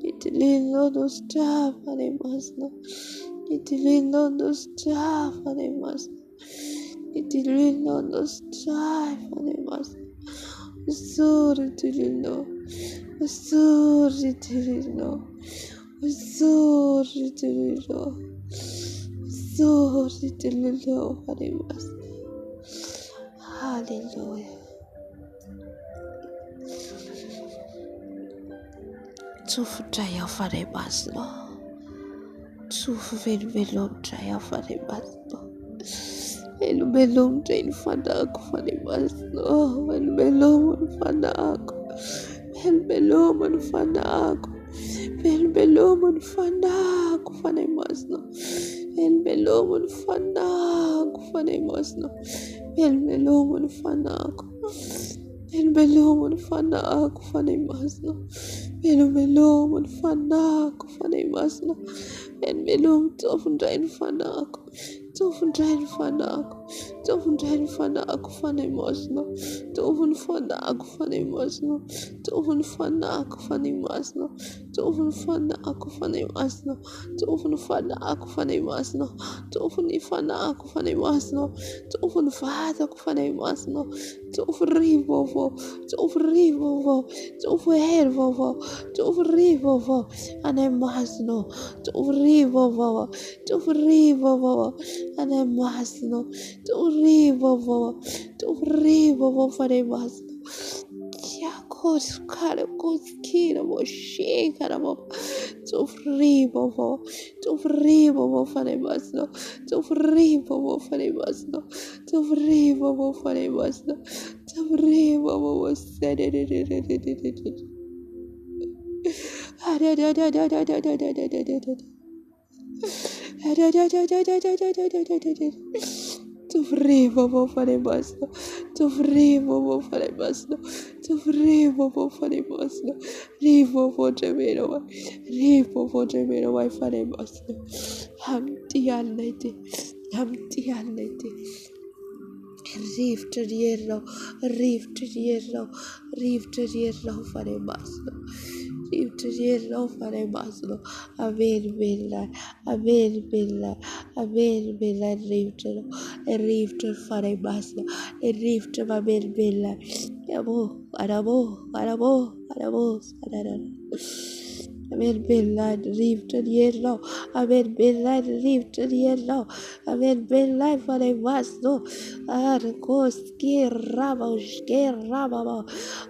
Idilinawa no star. Father, Master. Idilinawa no star. Father, Master. Idilinawa no star. Father, Master. Sora dilinawa. Sora dilinawa. Sora dilinawa. So little love for the master. Hallelujah. Tufu traya for the master. Tufu velum traya for the master. Belum train fadak for the master. Belum fadak. Belum fadak. Belum fadak for the master. Belum fadak for the master. Belum fadak. Belum fadak for the master. Belum fadak for the master. Belum tofen train fadak. Tofen train fadak. Tofen train fadak for the master. Tofen fadak for the master. Tofen fadak for the master. Tofen fadak for the master. Tofen fadak for the master. Tofen fadak for the master. Tofen fadak for the master. Tofen rivovo. Tofen rivovo. Tofen hervovo. Tofen rivovo. And I must know. Tofen rivovo. Tofen rivovo. And I must know. Tofen rivovo. Tofen rivovo for the master. Yakos Karakos Kirabo Shakarabo to Fribovo for the Masno to Fribovo for the Masno to Fribovo for the Masno to Fribovo was said it. To Fribovo for the Masno to Fribovo for the Masno to Fribovo for the Masno Rivo for Jamaica Rivo for Jamaica for the Masno Humpty Reef to the yellow for the Masno Reef to the yellow for the Masno Avail Bella Reef to for the Masno a reef to Avail Bella Arabo Amen Bella reef to the yellow. Amen Bella reef to the yellow. Amen Bella for the Masno. Arcoski Rabo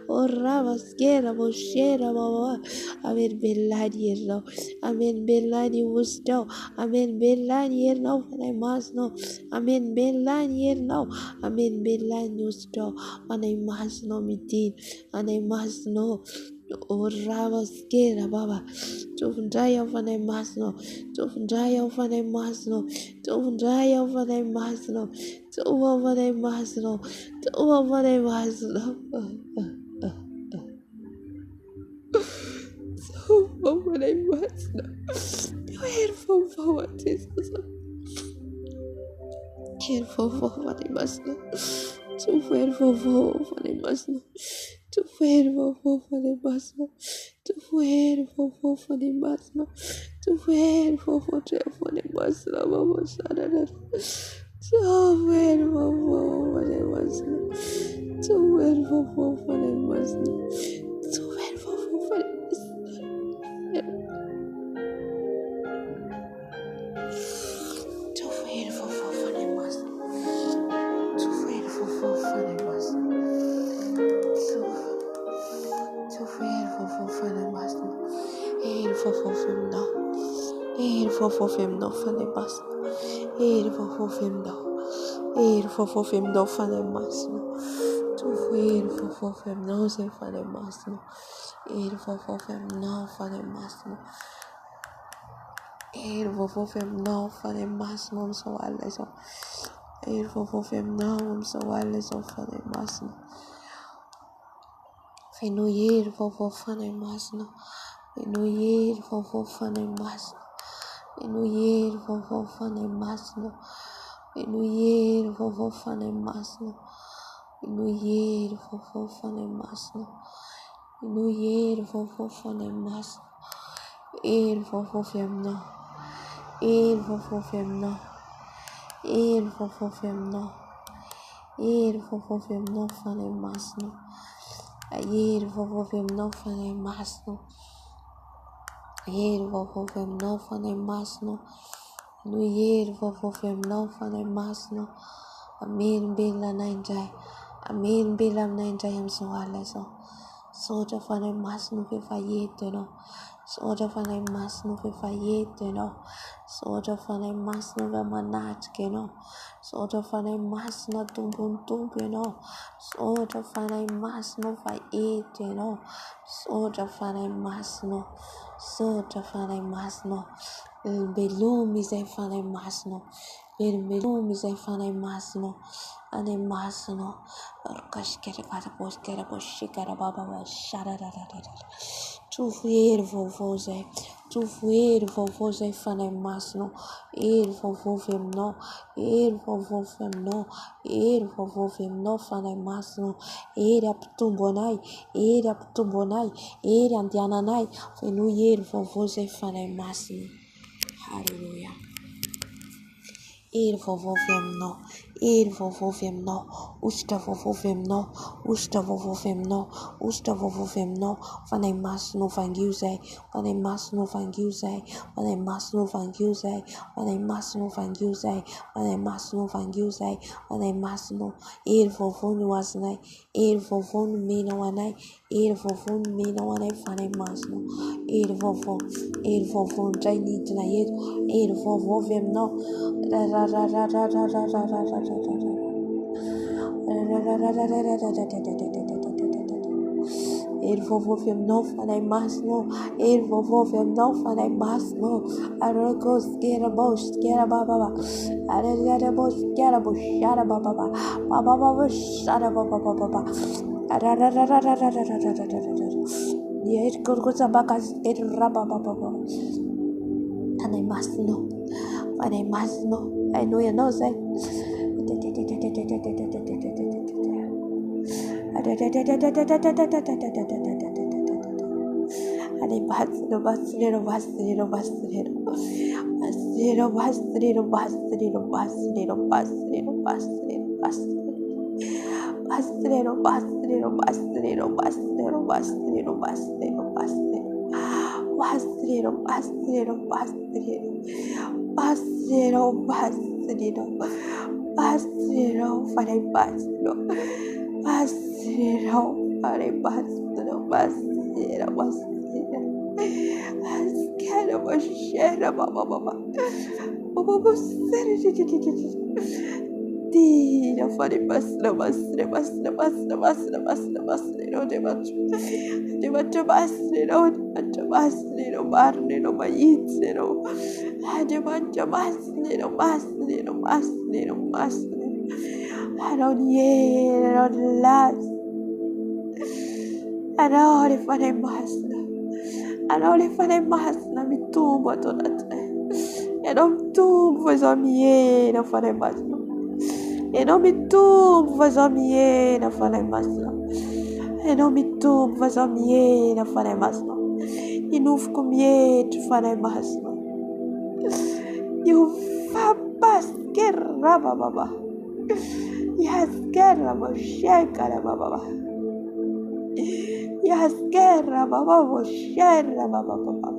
or Rabaskerabo Sherabo. Amen Bella yellow. Amen Bella Wusto. Amen Bella yellow for the Masno. Amen Bella yellow. Amen Bella Wusto. And I must know me did. And I must know. O Rabaskera Baba, Tufundaya for the Masno, Tufundaya for the Masno, Tufundaya for the Masno, over the Masno, over the Masno, over the Masno. Your headphone forward, Jesus. Headphone forward, the Masno. Too faithful for the Masno. Too faithful for the Masno. Too faithful for the Masno. Too faithful for the Masno. Mama Sadana. Too faithful for the Masno. Too faithful for the Masno. Too faithful for the Masno. Too faithful for the Masno. Too faithful for the Masno. Too faithful for the Master. Faithful for him now. Faithful for him now for the Master. Faithful for him now. Faithful for him now for the Master. Too faithful for him now for the Master. Faithful for him now for the Master. Faithful for him now for the Master. So I listen. Faithful for him now. So I listen for the Master. We know ye for funny masno. We know ye for funny masno. We know ye for funny masno. We know ye for funny masno. We know ye for funny masno. We know ye for funny masno. Il for fem no. Il for fem no. Il for fem no. Il for fem no funny masno. Ayer fem no fane masno. Ayer fem no fane masno. Nu yer vovovem no fanay masno. Amin bilang nainjay. Amin bilang nainjay am soaleso. Soja fanay masno fe fayete no. Soja fanay masno fe fayete no. Soja fanay masno fe manatke no. Soja fanay masno tumpun tumpe no. Soja fanay masno fayete no. Soja fanay masno. Soja fanay masno. Belum isay fanay masno. Belum isay fanay masno. Ane masno. Kash kere kara posh kere posh kere baba shara da da da da. Tu fuer vovozay. Tu fuer vovozay fanay masno. Vovovem no. Vovovem no. Vovovem no fanay masno. Aptumbonay. Aptumbonay. Andiananay. Fenu vovozay fanay masno. Hallelujah. Vovovem no. Vovovem no. Vovovem no. Vovovem no. Vovovem no. Fanay masno vangusay. Fanay masno vangusay. Fanay masno vangusay. Fanay masno vangusay. Fanay masno vangusay. Fanay masno. Vovonu wasnay. Vovonu minawanay. Vovonu minawanay fanay masno. Vovo. Vovon jay nidna yet. Vovovem no. Vovovem no fanay masno. Vovovem no fanay masno. Aragos kera bosh kera baba. Aragada bosh kera bosh shara baba. Baba shara baba. Yes, kurkusa bakas raba baba. Fanay masno. Fanay masno. I know you know say. Ade basro Tira fare basra de bacho basro barne no maizero de bacho basro aroniero las arore fare masna mi tubo tonate e non tu vuoi somiera fare masna e non mi tu vuoi somiera fare masna e non mi tu vuoi somiera fare masna inuf comiet fare masna you fa baskerra baba yaskerra boshekara baba yaskerra baba bosherra baba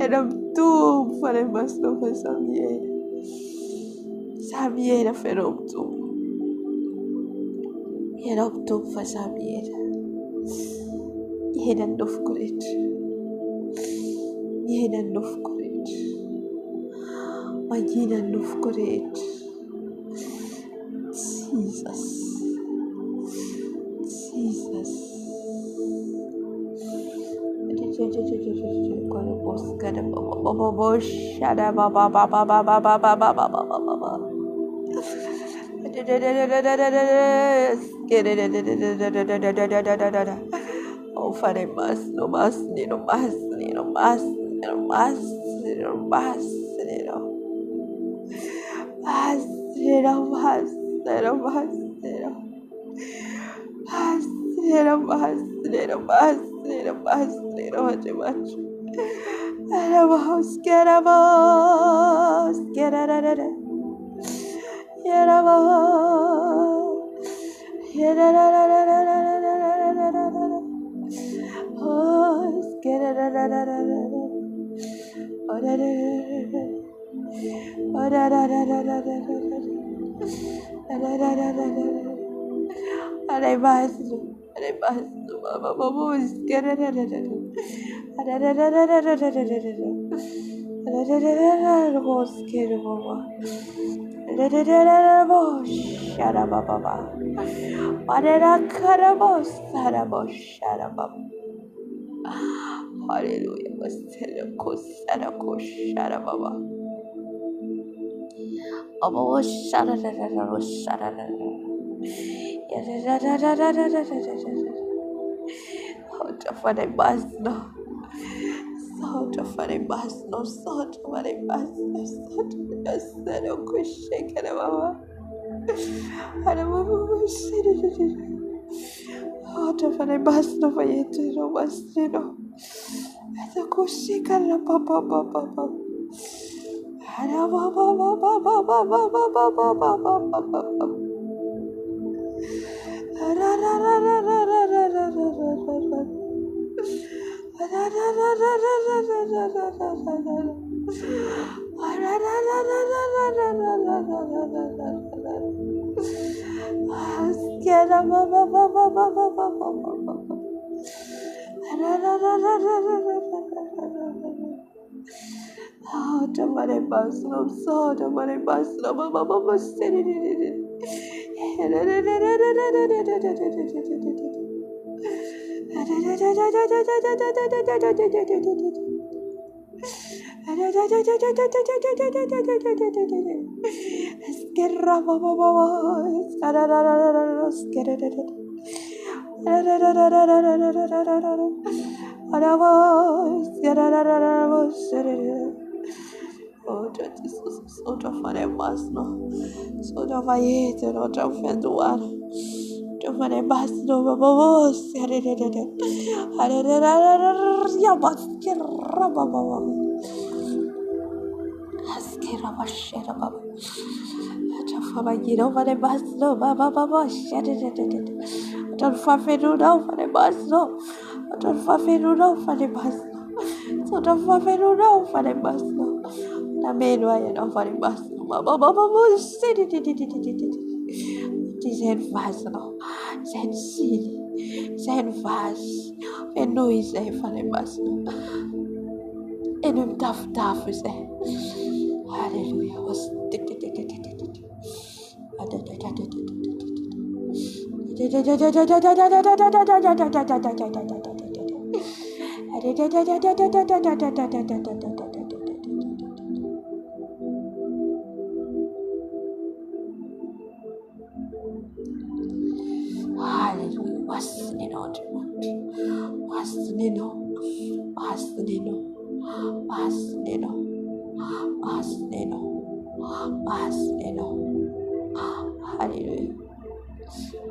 era tu fare masna fa Samiera ferom tu. Era tu fa samiera. Jeden duf kurit. Majina duf kurit. Jesus. Oh, fare masno.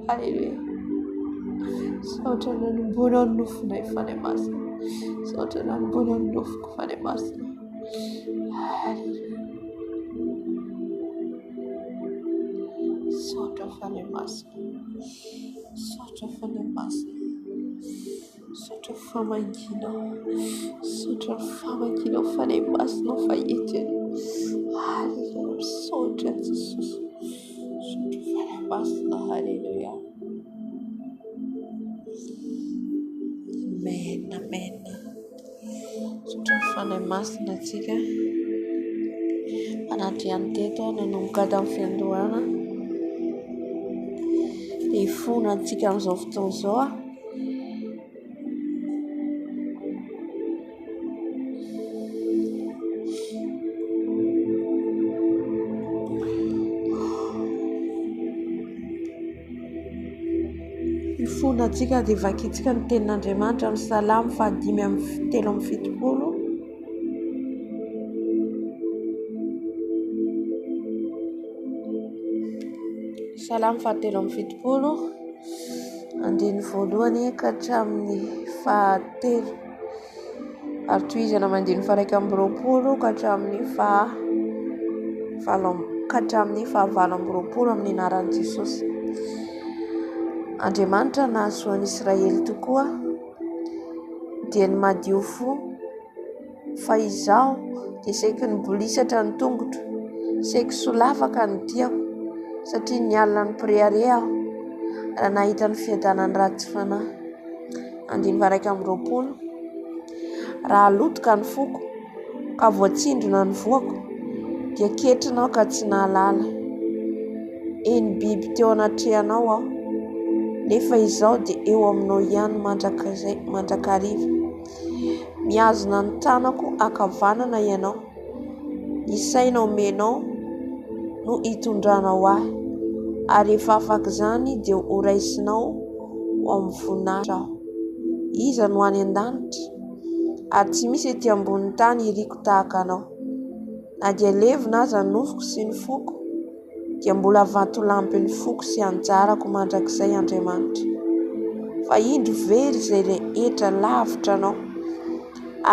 Hallelujah. Ifonatsika dia vakitsika ny tenin'Andriamanitra amin'ny Salamo 5:3-7. Salamo 5:3-7, andiny voalohany ka hatramin'ny 7, ary tohizana mandiny 1:20 ka hatramin'ny 9:20 amin'ny anaran'i Jesosy. Andriamanitra nahasoan'i Israely tokoa dia ny madio fo, fa izaho dia saiky ny bolisatra ny tongotra Saiko solavaka ny diako satria ny alina ny priare aho raha nahita ny fiadanany ratsy fanahy. 2020 raha lotoka ny foko ka voatsindrona ny voako dia ketrinao ka tsy nahalala. Eny biby teo anatrehanao aho nefa izao dia eo aminao ihany mandrakariva. Miazona ny tanako akavanana ianao, ny saina omenao no hitondranao ahy, ary efa afaka izany dia horaisinao ho amin'ny voninahitra aho. Iza no any an-danitra ary tsy misy ety ambony tany iriko tahaka anao. Na dia levona aza ny nofoko sy ny foko dia mbola vatolampy ny foko sy anjarako mandrakizay Andriamanitra. Fa indro very izay rehetra lavitra anao,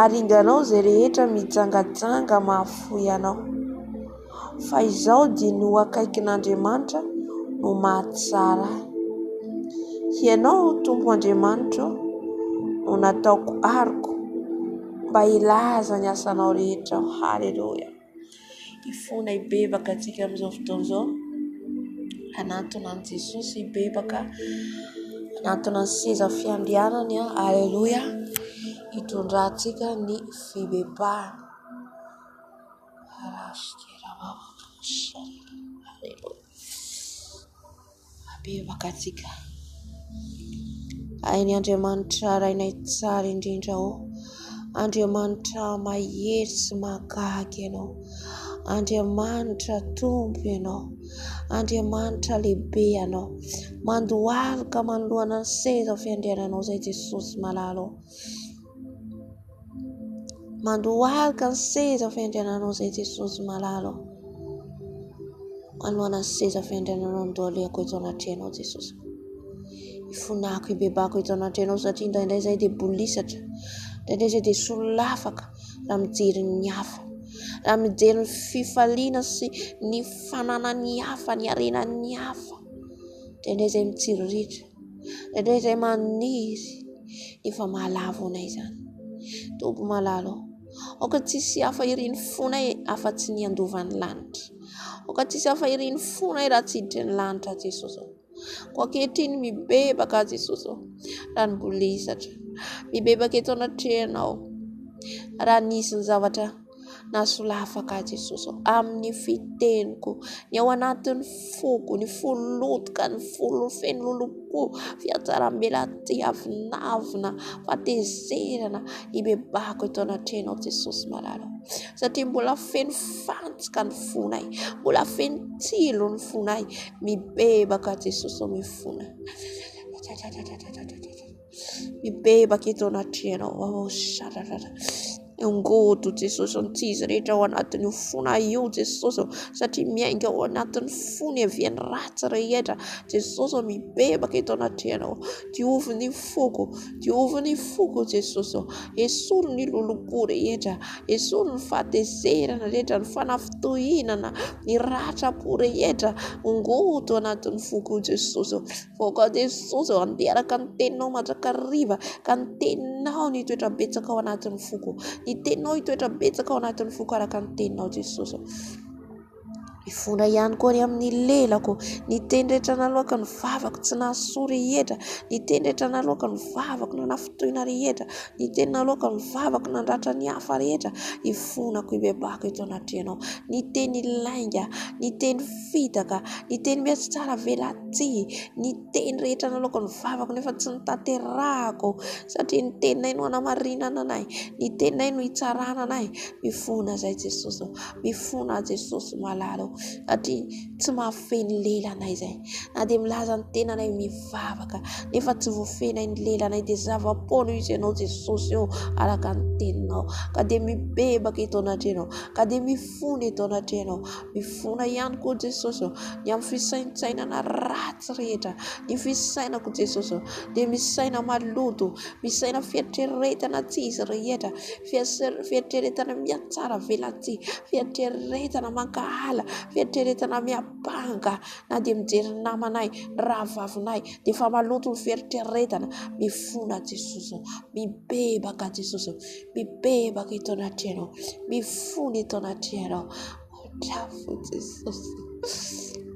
ary inganao izay rehetra mijangajanga mahafoy anao. Fa izao dia no akaikin'Andriamanitra no mahatsara ahy. Ianao Tompo Andriamanitra no nataoko ariko mba hilaza ny asanao rehetra. Haleluya. Ifona hibebaka antsika amin'izao fotoana izao. Anatona ny Jesosy hibebaka, anatona ny seza fiandrianany. Haleluya. Hitondrantsika ny fibebahana. Bebaka antsika. Hainy Andriamanitra rainay tsara indrindra ao. Andriamanitra mahery sy mahagaga ianao. Andriamanitra Tompo ianao. Andriamanitra lehibe ianao. Mandohalika manoloana ny seza fiandriananao izay Jesosy malalo. Mandohalika ny seza fiandriananao izay Jesosy malalo. Manoloana ny seza fiandriananao ndohaleko eto anatrehana Jesosy. Ifonako hibebako eto anatrehana satria indraindray izay dia bolisatra. Indraindray izay dia solafaka raha mijery ny hafa. Raha mijery ny fifaliana sy ny fananany hafa, ny arenany hafa. Indraindray izay mitsiriritra. Indraindray izay maniry. Efa mahalavo anay izany. Tompo malalo. Oka tsisy hafa iriny fonay afa-tsy ny andovan'ny lanitra. Oka tsisy hafa iriny fonay raha tsy hiditra ny lanitra Jesosy. Kwa ankehitriny mibebaka Jesosy. Raha ny bolisatra. Mibebaka eto anatrehanao. Raha nisy ny zavatra nasolafaka Jesosy amin'ny fiteniko, ny ao anatin'ny foko, ny folotoka, ny folo feno lolopo, fiatsaram-belaty avinavina, fatezerana, hibebako eto anatrehanao Jesosy malalo. Satria mbola feno fantsika ny fonay, mbola feno tsilo ny fonay, mibebaka Jesosy mifona. Mibebaka eto anatrehanao. Ngoto Jesosy antizy rehetra ao anatin'io fona io Jesosy, satria miainga ao anatin'ny fony aviany ratsy rehetra Jesosy mibebaka eto anatrehanao. Diovy ny foko Jesosy. Esolo ny lolopo rehetra, esolo ny fahatezerana rehetra, ny fanafitohinana, ny ratrapo rehetra ngoto anatin'ny foko Jesosy. Voka Jesosy andeharaka ny teninao mandrakariva, ka ny teninao ny toetra betsaka ao anatin'ny foko. Ny teninao hitoetra betsaka ao anatin'ny foko araka ny teninao Jesosy. Ifona ihany koa ny amin'ny lelako, ny tendretra naloaka ny vavako tsy nahasoa rehetra, ny tendretra naloaka ny vavako nanafitohina rehetra, ny teny naloaka ny vavako nandratra ny hafa rehetra, ifonako hibebaka eto anatrehanao. Ny teny lainga, ny teny fitaka, ny teny miasa tsara velaty, ny teny rehetra naloaka ny vavako nefa tsy nitaterahako, satria ny teninay no hanamarinana anay, ny teninay no hitsarana anay. Mifona zay Jesosy, mifona Jesosy malalo. Satria tsy mahafeny lelanay zay. Na dia milaza ny tenanay mivavaka, nefa tsy voafenay ny lelanay dia zava-poana izy ianao Jesosy eo araka ny teninao. Ka dia mibebaka eto anatrehanao, ka dia mifona eto anatrehanao. Mifona ihany koa Jesosy ny amin'ny fisaintsainana ratsy rehetra. Ny fisainako Jesosy dia misaina maloto, misaina fiatreretana tsy izy rehetra, fiatreretana miatsara velaty, fiatreretana mankahala, fiatreretana miabanga. Na dia mijery namanay, ravavinay, dia fa maloto ny fiatreretana. Mifona Jesosy, mibebaka Jesosy, mibebaka eto anatrehanao, mifona eto anatrehanao. Amindrafo Jesosy.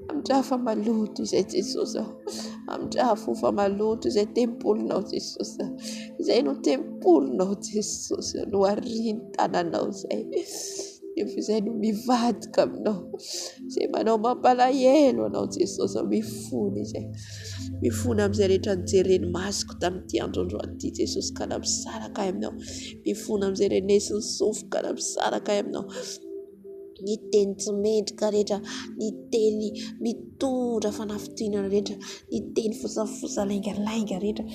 Amindrafo fa maloto izay Jesosy. Amindrafo fa maloto izay tempolinao Jesosy. Izay no tempolinao Jesosy. No harintananao izay. Nefa izay no mivadika aminao. Izay manao mampalahelo anao Jesosy. Mifona izay. Mifona amin'izay rehetra nijereny masoko tamin'ity andro aty Jesosy ka nampisaraka ahy aminao. Mifona amin'izay renesiny sofoka nampisaraka ahy aminao. Ny teny tsy mendrika rehetra, ny teny mitondra fanafitenana rehetra, ny teny fosafosa laingalainga rehetra,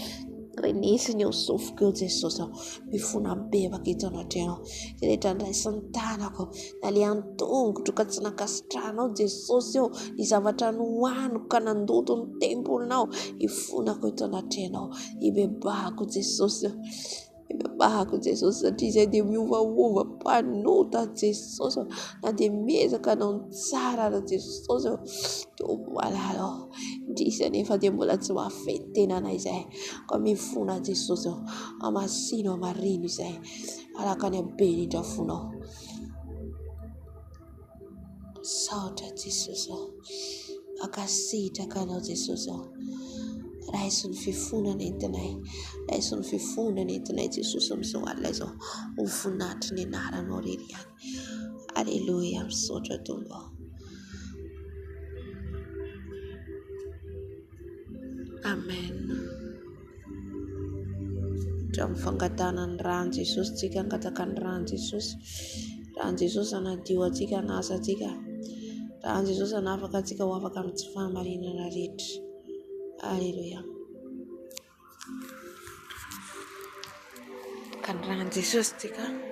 renesiny eo sofoka eo Jesosy. Mifona bebaka eto anatrehanao. Izay rehetra ndraisin'ny tanako, na le antongotra ka tsy nakasitranao Jesosy eo, ny zavatra nohaniko ka nandoto ny tempolinao, ifonako eto anatrehanao. Ibebahako Jesosy. Ibebahako Jesosy satria izay dia miovaova mpanota Jesosy. Na dia miezaka anao ny tsara ara Jesosy dia voalalao. Indrisy nefa dia mbola tsy mahafetena anay izay. Ka mifona Jesosy amasino amarino izay. Araka ny habe indrindra fonao. Saotra Jesosy. Akasitraka anao Jesosy. Raiso ny fifonana entinay. Raiso ny fifonana entinay Jesosy amin'izao alina izao. Ho voninahitry ny anaranao irery ihany. Aleluia, misaotra tombo. Amen. Raha mifangatana ny rano Jesosy, tsika angataka ny rano Jesosy. Rano Jesosy anadio atsika, anasa atsika. Rano Jesosy anafaka atsika ho afaka amin'ny tsy fahamarinana rehetra. Aleluia. Kan rano Jesosy tsika.